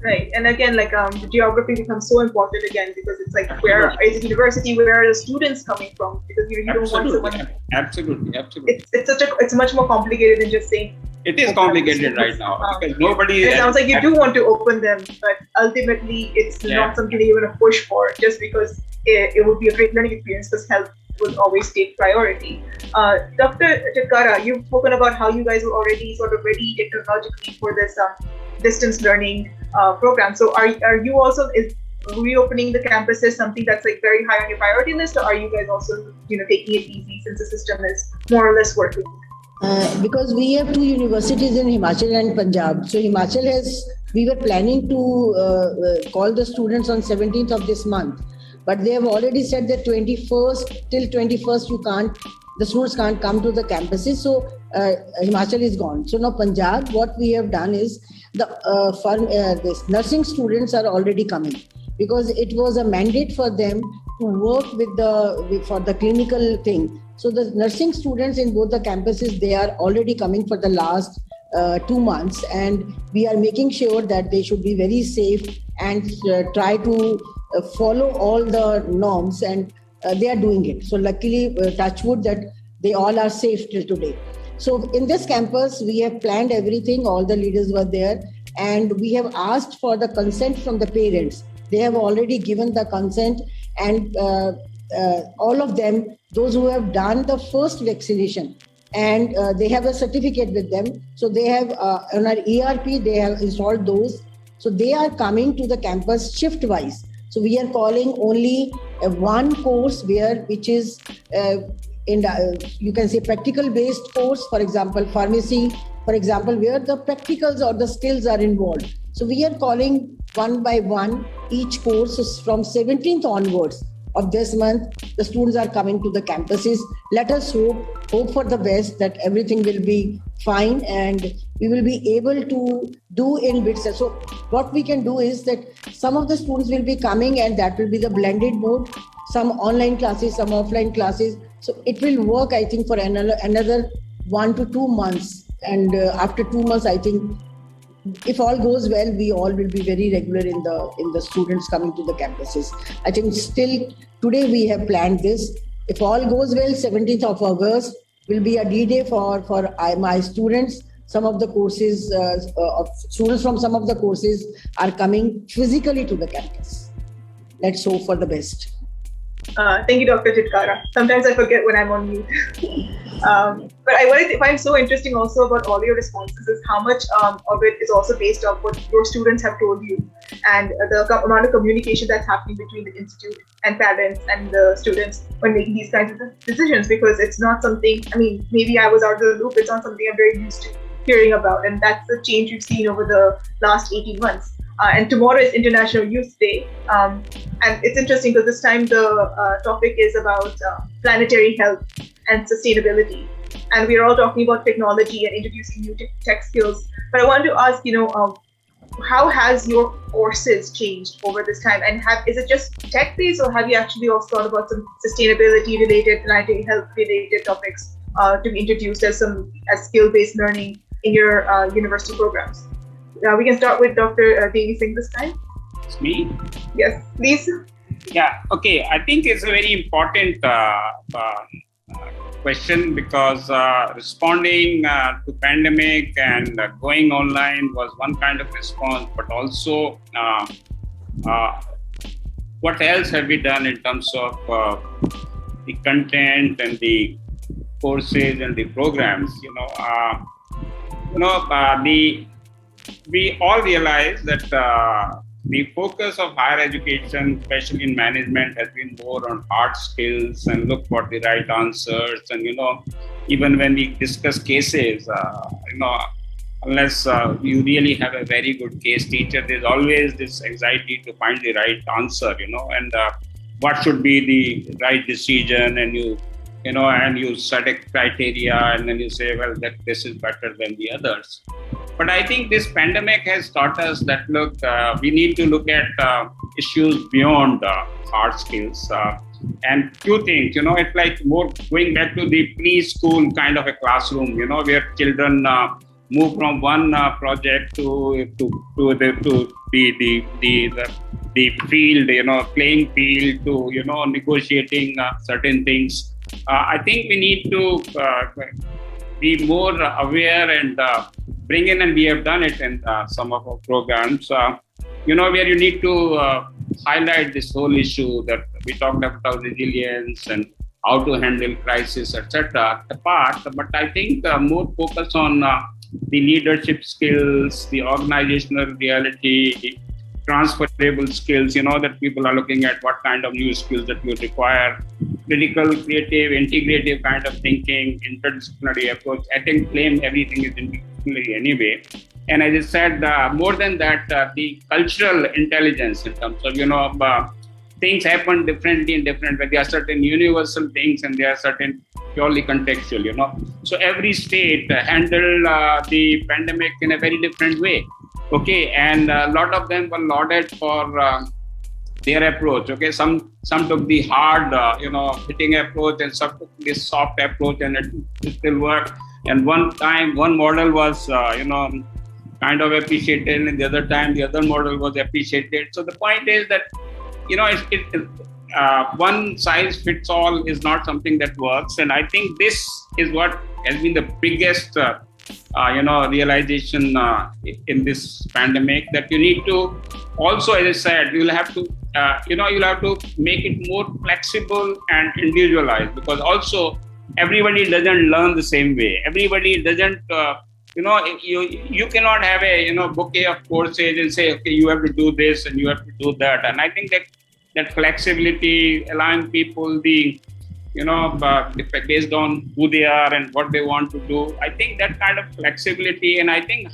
Right. And again, like the geography becomes so important again, because it's like, where is the university, where are the students coming from? Because you don't want someone. Absolutely. It's much more complicated than just saying. It is complicated right now because nobody. It sounds like you do want to open them, but ultimately it's not something that you're going to push for, just because it would be a great learning experience, because health will always take priority. Dr. Chitkara, you've spoken about how you guys were already sort of ready technologically for this distance learning program. So are you also, is reopening the campuses something that's like very high on your priority list, or are you guys also taking it easy since the system is more or less working? Because we have two universities in Himachal and Punjab. So Himachal we were planning to call the students on 17th of this month, but they have already said that 21st till 21st the students can't come to the campuses. So Himachal is gone. So now Punjab, what we have done is this nursing students are already coming, because it was a mandate for them to work for the clinical thing. So the nursing students in both the campuses, they are already coming for the last 2 months, and we are making sure that they should be very safe and try to follow all the norms, and they are doing it. So luckily, touch wood, that they all are safe till today. So in this campus, we have planned everything. All the leaders were there, and we have asked for the consent from the parents. They have already given the consent, and all of them, those who have done the first vaccination, and they have a certificate with them. So they have on our ERP, they have installed those. So they are coming to the campus shift wise. So we are calling only one course which is you can say practical based course, for example, pharmacy, for example, where the practicals or the skills are involved. So we are calling one by one each course. So from 17th onwards of this month, the students are coming to the campuses. Let us hope for the best, that everything will be fine and we will be able to do in bits. So what we can do is that some of the students will be coming, and that will be the blended mode, some online classes, some offline classes. So it will work, I think, for another 1 to 2 months. And after 2 months, I think, if all goes well, we all will be very regular in the students coming to the campuses. I think still today we have planned this. If all goes well, 17th of August will be a D-Day for my students. Some of the courses, students from some of the courses are coming physically to the campus. Let's hope for the best. Thank you, Dr. Chitkara. Sometimes I forget when I'm on mute. But what I find so interesting also about all your responses is how much of it is also based on what your students have told you, and the amount of communication that's happening between the institute and parents and the students when making these kinds of decisions, because it's not something, I mean, maybe I was out of the loop, it's not something I'm very used to hearing about, and that's the change you've seen over the last 18 months. And tomorrow is International Youth Day. And it's interesting because this time the topic is about planetary health and sustainability. And we're all talking about technology and introducing new tech skills. But I wanted to ask, how has your courses changed over this time? And is it just tech-based, or have you actually also thought about some sustainability-related, planetary health-related topics to be introduced as skill-based learning in your university programs? We can start with Dr. Devi Singh this time. It's me? Yes, please. Yeah, okay. I think it's a very important question, because responding to pandemic and going online was one kind of response, but also what else have we done in terms of the content and the courses and the programs? We all realize that the focus of higher education, especially in management, has been more on hard skills and look for the right answers. And, even when we discuss cases, unless you really have a very good case teacher, there's always this anxiety to find the right answer, and what should be the right decision. And you set a criteria, and then you say, well, that this is better than the others. But I think this pandemic has taught us that, look, we need to look at issues beyond hard skills. And few things, it's like more going back to the preschool kind of a classroom, where children move from one project to the field, playing field, to negotiating certain things. I think we need to be more aware and bring in, and we have done it in some of our programs. Where you need to highlight this whole issue that we talked about resilience and how to handle crisis, etc. apart. But I think more focus on the leadership skills, the organizational reality, transferable skills, that people are looking at what kind of new skills that you require, critical, creative, integrative kind of thinking, interdisciplinary approach. I think claim everything is interdisciplinary anyway. And as I said, more than that, the cultural intelligence in terms of, things happen differently in different ways. There are certain universal things and there are certain purely contextual, So every state handled the pandemic in a very different way. Okay, and a lot of them were lauded for their approach. Okay, some took the hard, hitting approach, and some took this soft approach, and it still worked. And one model was, kind of appreciated, and the other time the other model was appreciated. So the point is that, one size fits all is not something that works, and I think this is what has been the biggest, realization in this pandemic, that you need to also, as I said, you'll have to make it more flexible and individualized, because also everybody doesn't learn the same way. Everybody doesn't. You cannot have a bouquet of courses and say, okay, you have to do this and you have to do that. And I think that flexibility, allowing people the based on who they are and what they want to do, I think that kind of flexibility, and I think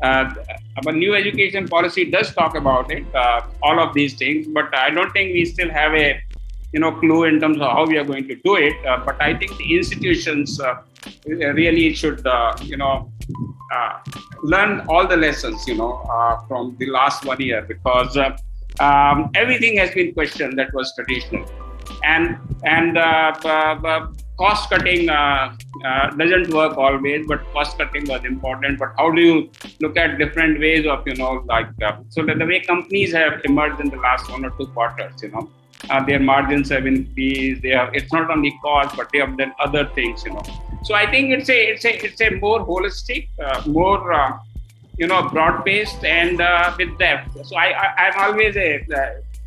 our new education policy does talk about it, all of these things, but I don't think we still have a clue in terms of how we are going to do it. But I think the institutions really should, learn all the lessons, from the last 1 year, because everything has been questioned that was traditional, and cost cutting doesn't work always, but cost cutting was important. But how do you look at different ways of, so that the way companies have emerged in the last 1 or 2 quarters, their margins have increased. It's not only cost, but they have done other things, So I think it's a more holistic, more broad-based, and with depth. So I'm always a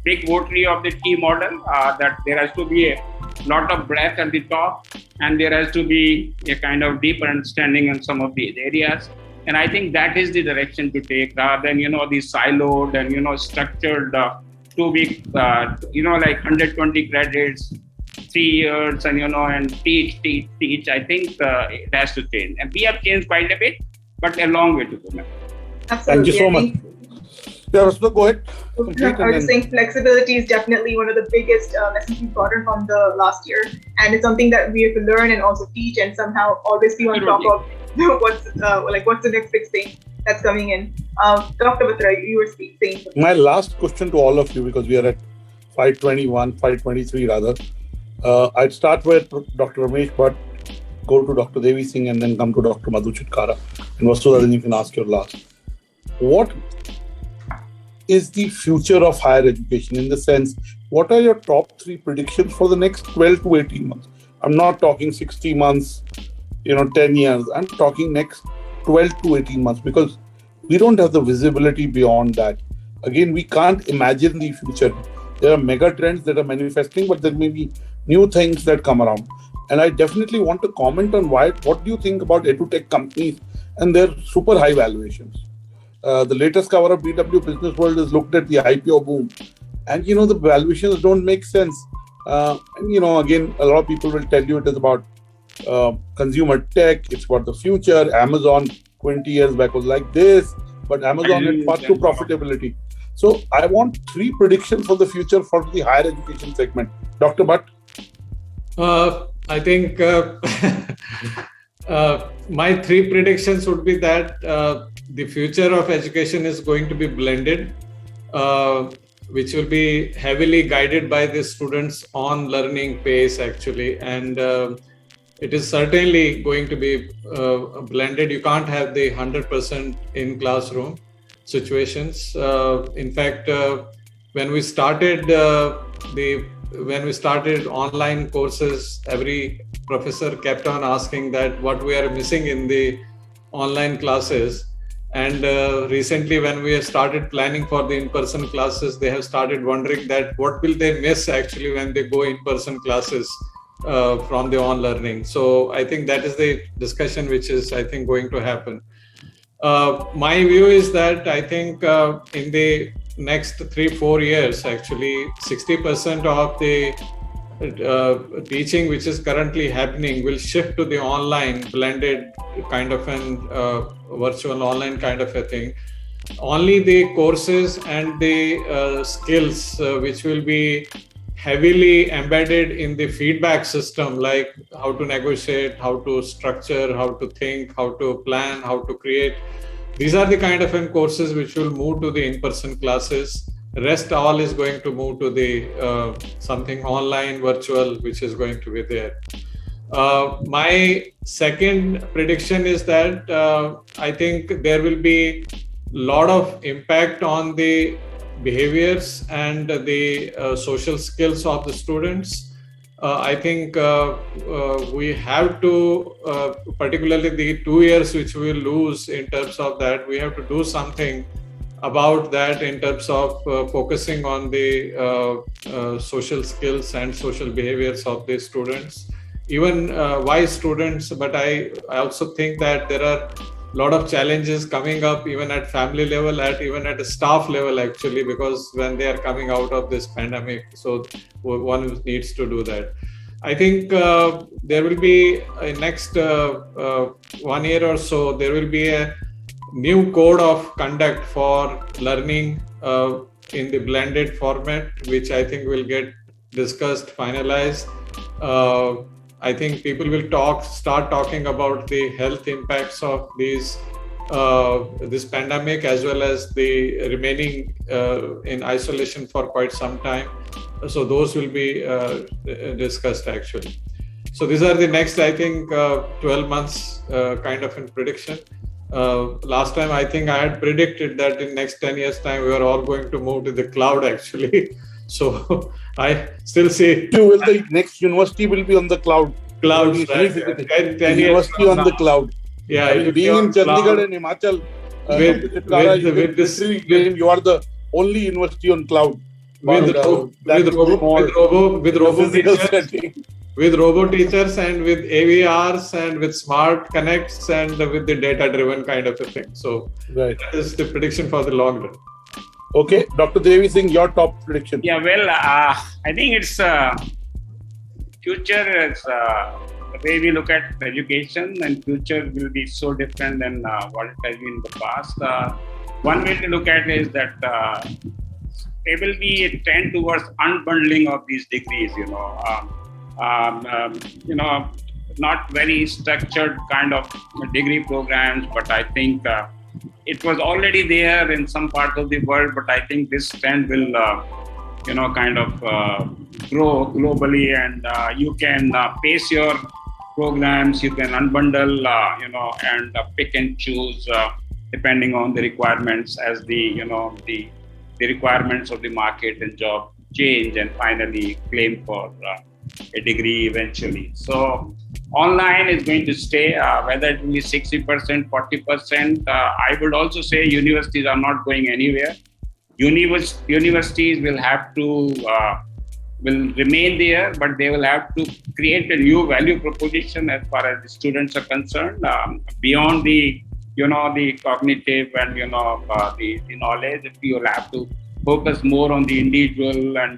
big votary of the T model, that there has to be a lot of breadth at the top, and there has to be a kind of deeper understanding in some of these areas. And I think that is the direction to take, rather than the siloed and structured 2 week, like 120 credits, 3 years, and and teach. I think it has to change, and we have changed quite a bit, but a long way to go. Absolutely. Thank you so much. Yeah, Rasna, go ahead. I was saying flexibility is definitely one of the biggest lessons we've gotten from the last year, and it's something that we have to learn and also teach, and somehow always be on top of what's the next big thing that's coming in. Dr. Batra, you were saying. My last question to all of you, because we are at 5:23 rather. I'd start with Dr. Ramesh, but go to Dr. Devi Singh and then come to Dr. Madhu Chitkara. And Vasudha, then you can ask your last. What is the future of higher education, in the sense, what are your top 3 predictions for the next 12 to 18 months? I'm not talking 60 months, 10 years. I'm talking next 12 to 18 months, because we don't have the visibility beyond that. Again, we can't imagine the future. There are mega trends that are manifesting, but there may be new things that come around. And I definitely want to comment on what do you think about edutech companies and their super high valuations? The latest cover of BW Business World has looked at the IPO boom, and the valuations don't make sense. Again, a lot of people will tell you it is about consumer tech, it's about the future. Amazon 20 years back was like this, but Amazon had path to profitability. So I want 3 predictions for the future for the higher education segment. Dr. Bhatt? I think my 3 predictions would be that the future of education is going to be blended. which will be heavily guided by the students' on learning pace actually. And it is certainly going to be blended. You can't have the 100% in classroom situations. In fact, when we started online courses, every professor kept on asking that what we are missing in the online classes. And recently, when we have started planning for the in-person classes, they have started wondering that what will they miss actually when they go in-person classes from the on-learning. So I think that is the discussion which is, I think, going to happen. My view is that I think in the next 3-4 years, actually, 60% of the teaching which is currently happening will shift to the online blended kind of an virtual online kind of a thing. Only the courses and the skills which will be heavily embedded in the feedback system, like how to negotiate, how to structure, how to think, how to plan, how to create. These are the kind of courses which will move to the in-person classes. Rest all is going to move to the something online, virtual, which is going to be there. My second prediction is that I think there will be a lot of impact on the behaviors and the social skills of the students. I think we have to, particularly the 2 years which we will lose in terms of that, we have to do something about that in terms of focusing on the social skills and social behaviors of the students, even wise students. But I also think that there are a lot of challenges coming up even at family level, even at a staff level actually, because when they are coming out of this pandemic, so one needs to do that. I think there will be in next 1 year or so, there will be a new code of conduct for learning in the blended format, which I think will get discussed, finalized. I think people will start talking about the health impacts of this pandemic, as well as the remaining in isolation for quite some time. So those will be discussed actually. So these are the next, I think, 12 months kind of in prediction. Last time, I think I had predicted that in next 10 years time, we are all going to move to the cloud actually. So I still see the next university will be on the cloud. Clouds, right? 10 university on the cloud. Yeah, being in Chandigarh and Himachal, with this game, you are the only university on cloud. With robo teachers and with AVRs and with smart connects and with the data-driven kind of a thing. So that is the prediction for the long run. Okay, Dr. Devi Singh, your top prediction. Yeah, well, I think it's future is the way we look at education, and future will be so different than what it has been in the past. One way to look at it is that there will be a trend towards unbundling of these degrees. Not very structured kind of degree programs, but I think it was already there in some parts of the world. But I think this trend will, grow globally, and you can pace your programs. You can unbundle, and pick and choose depending on the requirements as the requirements of the market and job change, and finally claim for a degree eventually. So online is going to stay, whether it will be 60%, 40%. I would also say universities are not going anywhere. Universities will have to will remain there, but they will have to create a new value proposition as far as the students are concerned, beyond the the cognitive and the knowledge. You will have to focus more on the individual and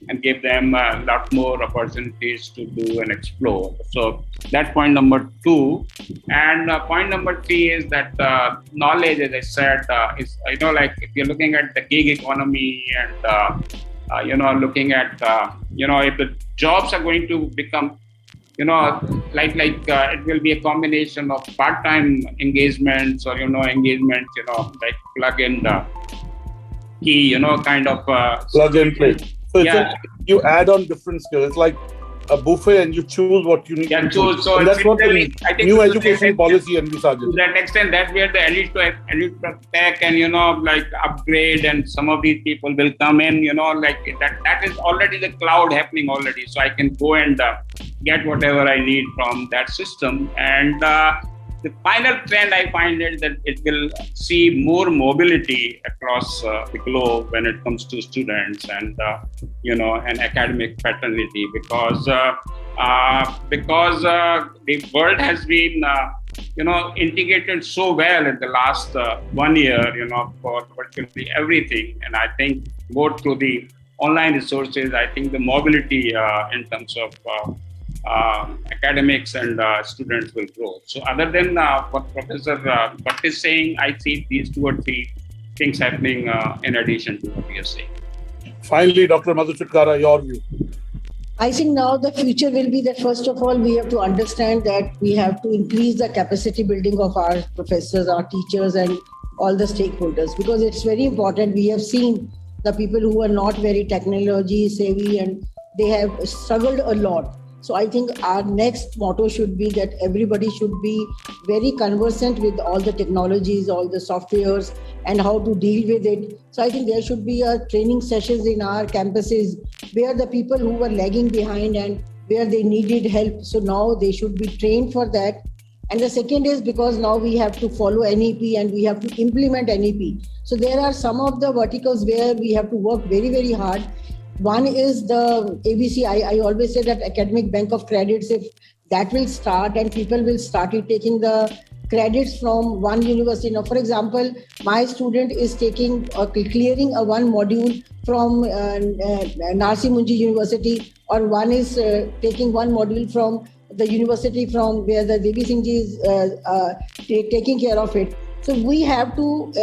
and give them a lot more opportunities to do and explore. So that's point number 2. And point number 3 is that knowledge, as I said, is like if you're looking at the gig economy and looking at if the jobs are going to become it will be a combination of part-time engagements or engagements like plug in key, kind of plug and play. So it's yeah. You add on different skills. It's like a buffet, and you choose what you need to choose. So and that's what the I think new education policy envisages. To that extent, that's where the elite tech and like upgrade, and some of these people will come in. Like that is already the cloud happening already. So I can go and get whatever I need from that system. And the final trend I find is that it will see more mobility across the globe when it comes to students and and academic fraternity, because the world has been integrated so well in the last 1 year, for virtually everything. And I think both through the online resources, I think the mobility in terms of academics and students will grow. So other than what Professor Bhatt is saying, I see these 2 or 3 things happening in addition to what we are saying. Finally, Dr. Madhu Chitkara, your view. I think now the future will be that, first of all, we have to understand that we have to increase the capacity building of our professors, our teachers, and all the stakeholders, because it's very important. We have seen the people who are not very technology savvy, and they have struggled a lot. So I think our next motto should be that everybody should be very conversant with all the technologies, all the softwares, and how to deal with it. So I think there should be training sessions in our campuses where the people who were lagging behind and where they needed help, so now they should be trained for that. And the second is because now we have to follow NEP and we have to implement NEP. So there are some of the verticals where we have to work very, very hard. One is the ABC. I always say that academic bank of credits, if that will start and people will start taking the credits from one university. Now, for example, my student is taking clearing one module from Narsi Munji University, or one is taking one module from the university from where the Devi Singh ji is taking care of it. So we have to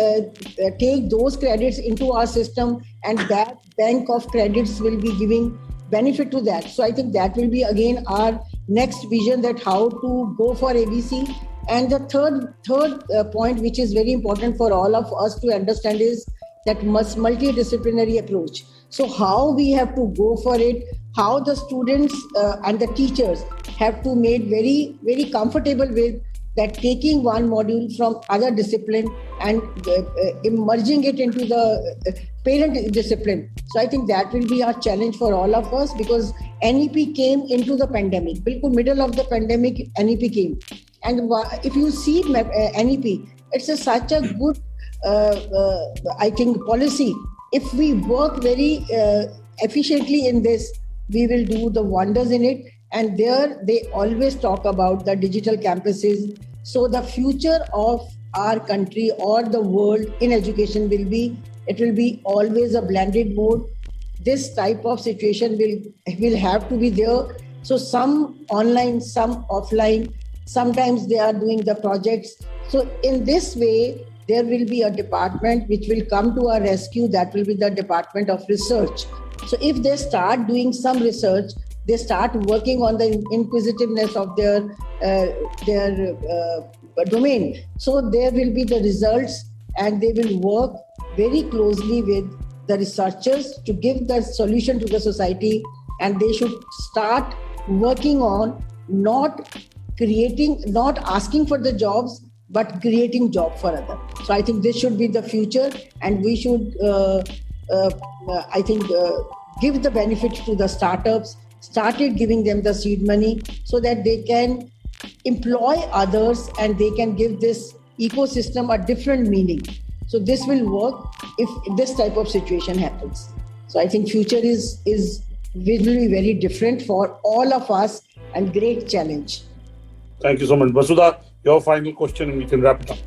take those credits into our system, and that bank of credits will be giving benefit to that. So I think that will be again our next vision, that how to go for ABC. And the third point, which is very important for all of us to understand, is that multidisciplinary approach. So how we have to go for it, how the students and the teachers have to make very, very comfortable with that, taking one module from other discipline and merging it into the parent discipline. So I think that will be our challenge for all of us, because NEP came into the pandemic. Bilkul middle of the pandemic, NEP came. And if you see NEP, it's such a good, I think, policy. If we work very efficiently in this, we will do the wonders in it. And there they always talk about the digital campuses. So the future of our country or the world in education will be always a blended mode. This type of situation will have to be there. So some online, some offline. Sometimes they are doing the projects. So in this way, there will be a department which will come to our rescue. That will be the Department of Research. So if they start doing some research, they start working on the inquisitiveness of their domain. So there will be the results, and they will work very closely with the researchers to give the solution to the society. And they should start working on not asking for the jobs, but creating job for others. So I think this should be the future, and we should, give the benefit to the startups, started giving them the seed money so that they can employ others and they can give this ecosystem a different meaning. So this will work if this type of situation happens. So I think future will be very different for all of us, and great challenge. Thank you so much. Vasudha, your final question and we can wrap it up.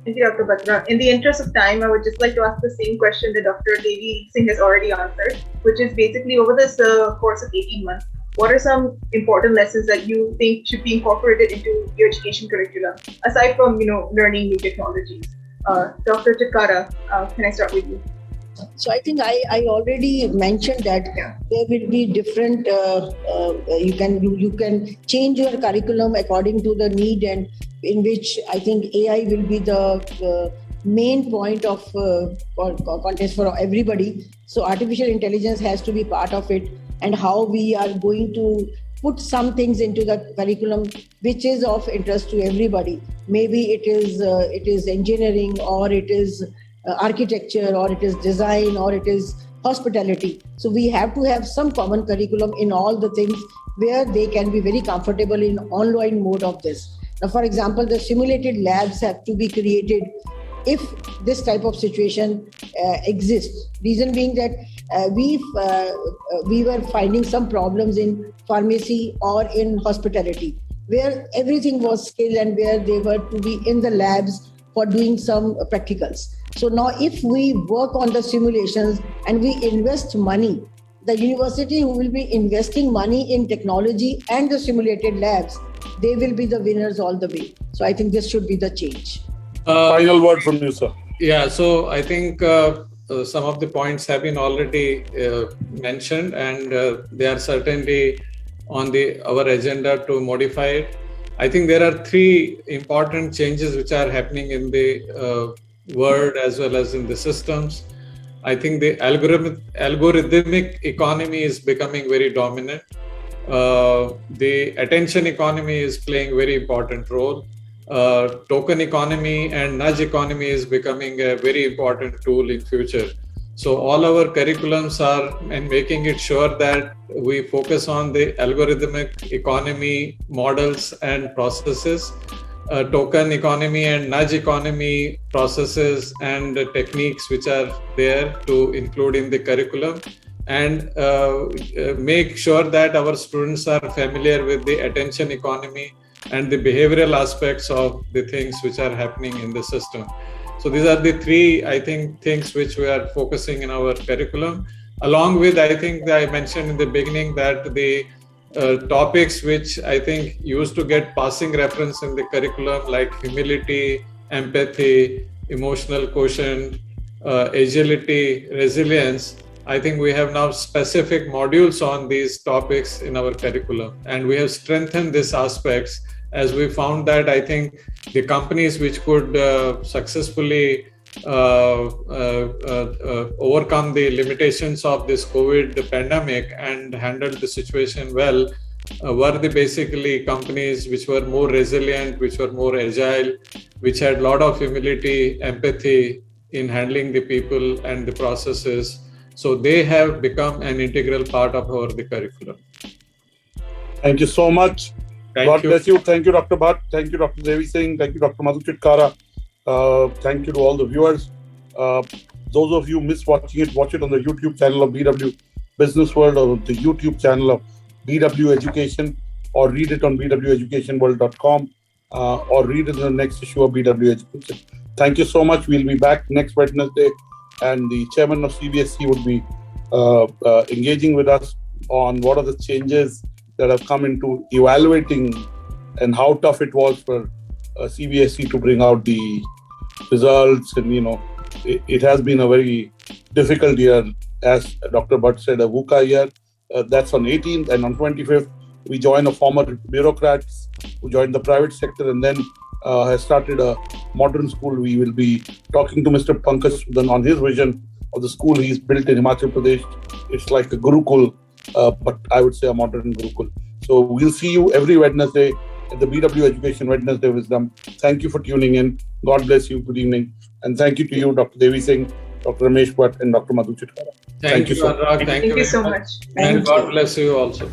Thank you, Dr. Batra. In the interest of time, I would just like to ask the same question that Dr. Devi Singh has already answered, which is basically, over this course of 18 months, what are some important lessons that you think should be incorporated into your education curriculum, aside from, learning new technologies? Dr. Chitkara, can I start with you? So I think I already mentioned that there will be different, you can change your curriculum according to the need, and in which I think AI will be the main point of contest for everybody. So artificial intelligence has to be part of it, and how we are going to put some things into the curriculum which is of interest to everybody. Maybe it is engineering, or it is architecture, or it is design, or it is hospitality. So we have to have some common curriculum in all the things where they can be very comfortable in online mode of this. Now, for example, the simulated labs have to be created if this type of situation exists. Reason being that we were finding some problems in pharmacy or in hospitality, where everything was skill and where they were to be in the labs for doing some practicals. So now if we work on the simulations and we invest money, the university who will be investing money in technology and the simulated labs, they will be the winners all the way. So I think this should be the change. Final word from you, sir. Yeah, so I think some of the points have been already mentioned, and they are certainly on our agenda to modify it. I think there are three important changes which are happening in the world as well as in the systems. I think the algorithmic economy is becoming very dominant. The attention economy is playing a very important role. Token economy and nudge economy is becoming a very important tool in future. So all our curriculums are and making it sure that we focus on the algorithmic economy models and processes, token economy and nudge economy processes and techniques which are there to include in the curriculum, and make sure that our students are familiar with the attention economy and the behavioral aspects of the things which are happening in the system. So these are the three, I think, things which we are focusing in our curriculum. Along with, I think I mentioned in the beginning that the topics which I think used to get passing reference in the curriculum, like humility, empathy, emotional quotient, agility, resilience, I think we have now specific modules on these topics in our curriculum, and we have strengthened these aspects as we found that I think the companies which could successfully overcome the limitations of this COVID pandemic and handle the situation well were the basically companies which were more resilient, which were more agile, which had a lot of humility, empathy in handling the people and the processes. So they have become an integral part of the curriculum. Thank you so much. God bless you. Thank you, Dr. Bhatt. Thank you, Dr. Devi Singh. Thank you, Dr. Madhu Chitkara. Thank you to all the viewers. Those of you missed watching it, watch it on the YouTube channel of BW Business World or the YouTube channel of BW Education, or read it on bweducationworld.com or read it in the next issue of BW Education. Thank you so much. We'll be back next Wednesday, and the chairman of CBSE would be engaging with us on what are the changes that have come into evaluating and how tough it was for CBSE to bring out the results. And, it has been a very difficult year. As Dr. Bhatt said, a VUCA year. That's on 18th, and on 25th, we join a former bureaucrats who joined the private sector and then has started a modern school. We will be talking to Mr. Pankaj Sudan on his vision of the school he's built in Himachal Pradesh. It's like a Gurukul, but I would say a modern Gurukul. So we'll see you every Wednesday at the BW Education Wednesday Wisdom. Thank you for tuning in. God bless you. Good evening. And thank you to you, Dr. Devi Singh, Dr. Ramesh Bhatt, and Dr. Madhu Chitkara. Thank you, Anurag. Thank you so much. And God bless you also.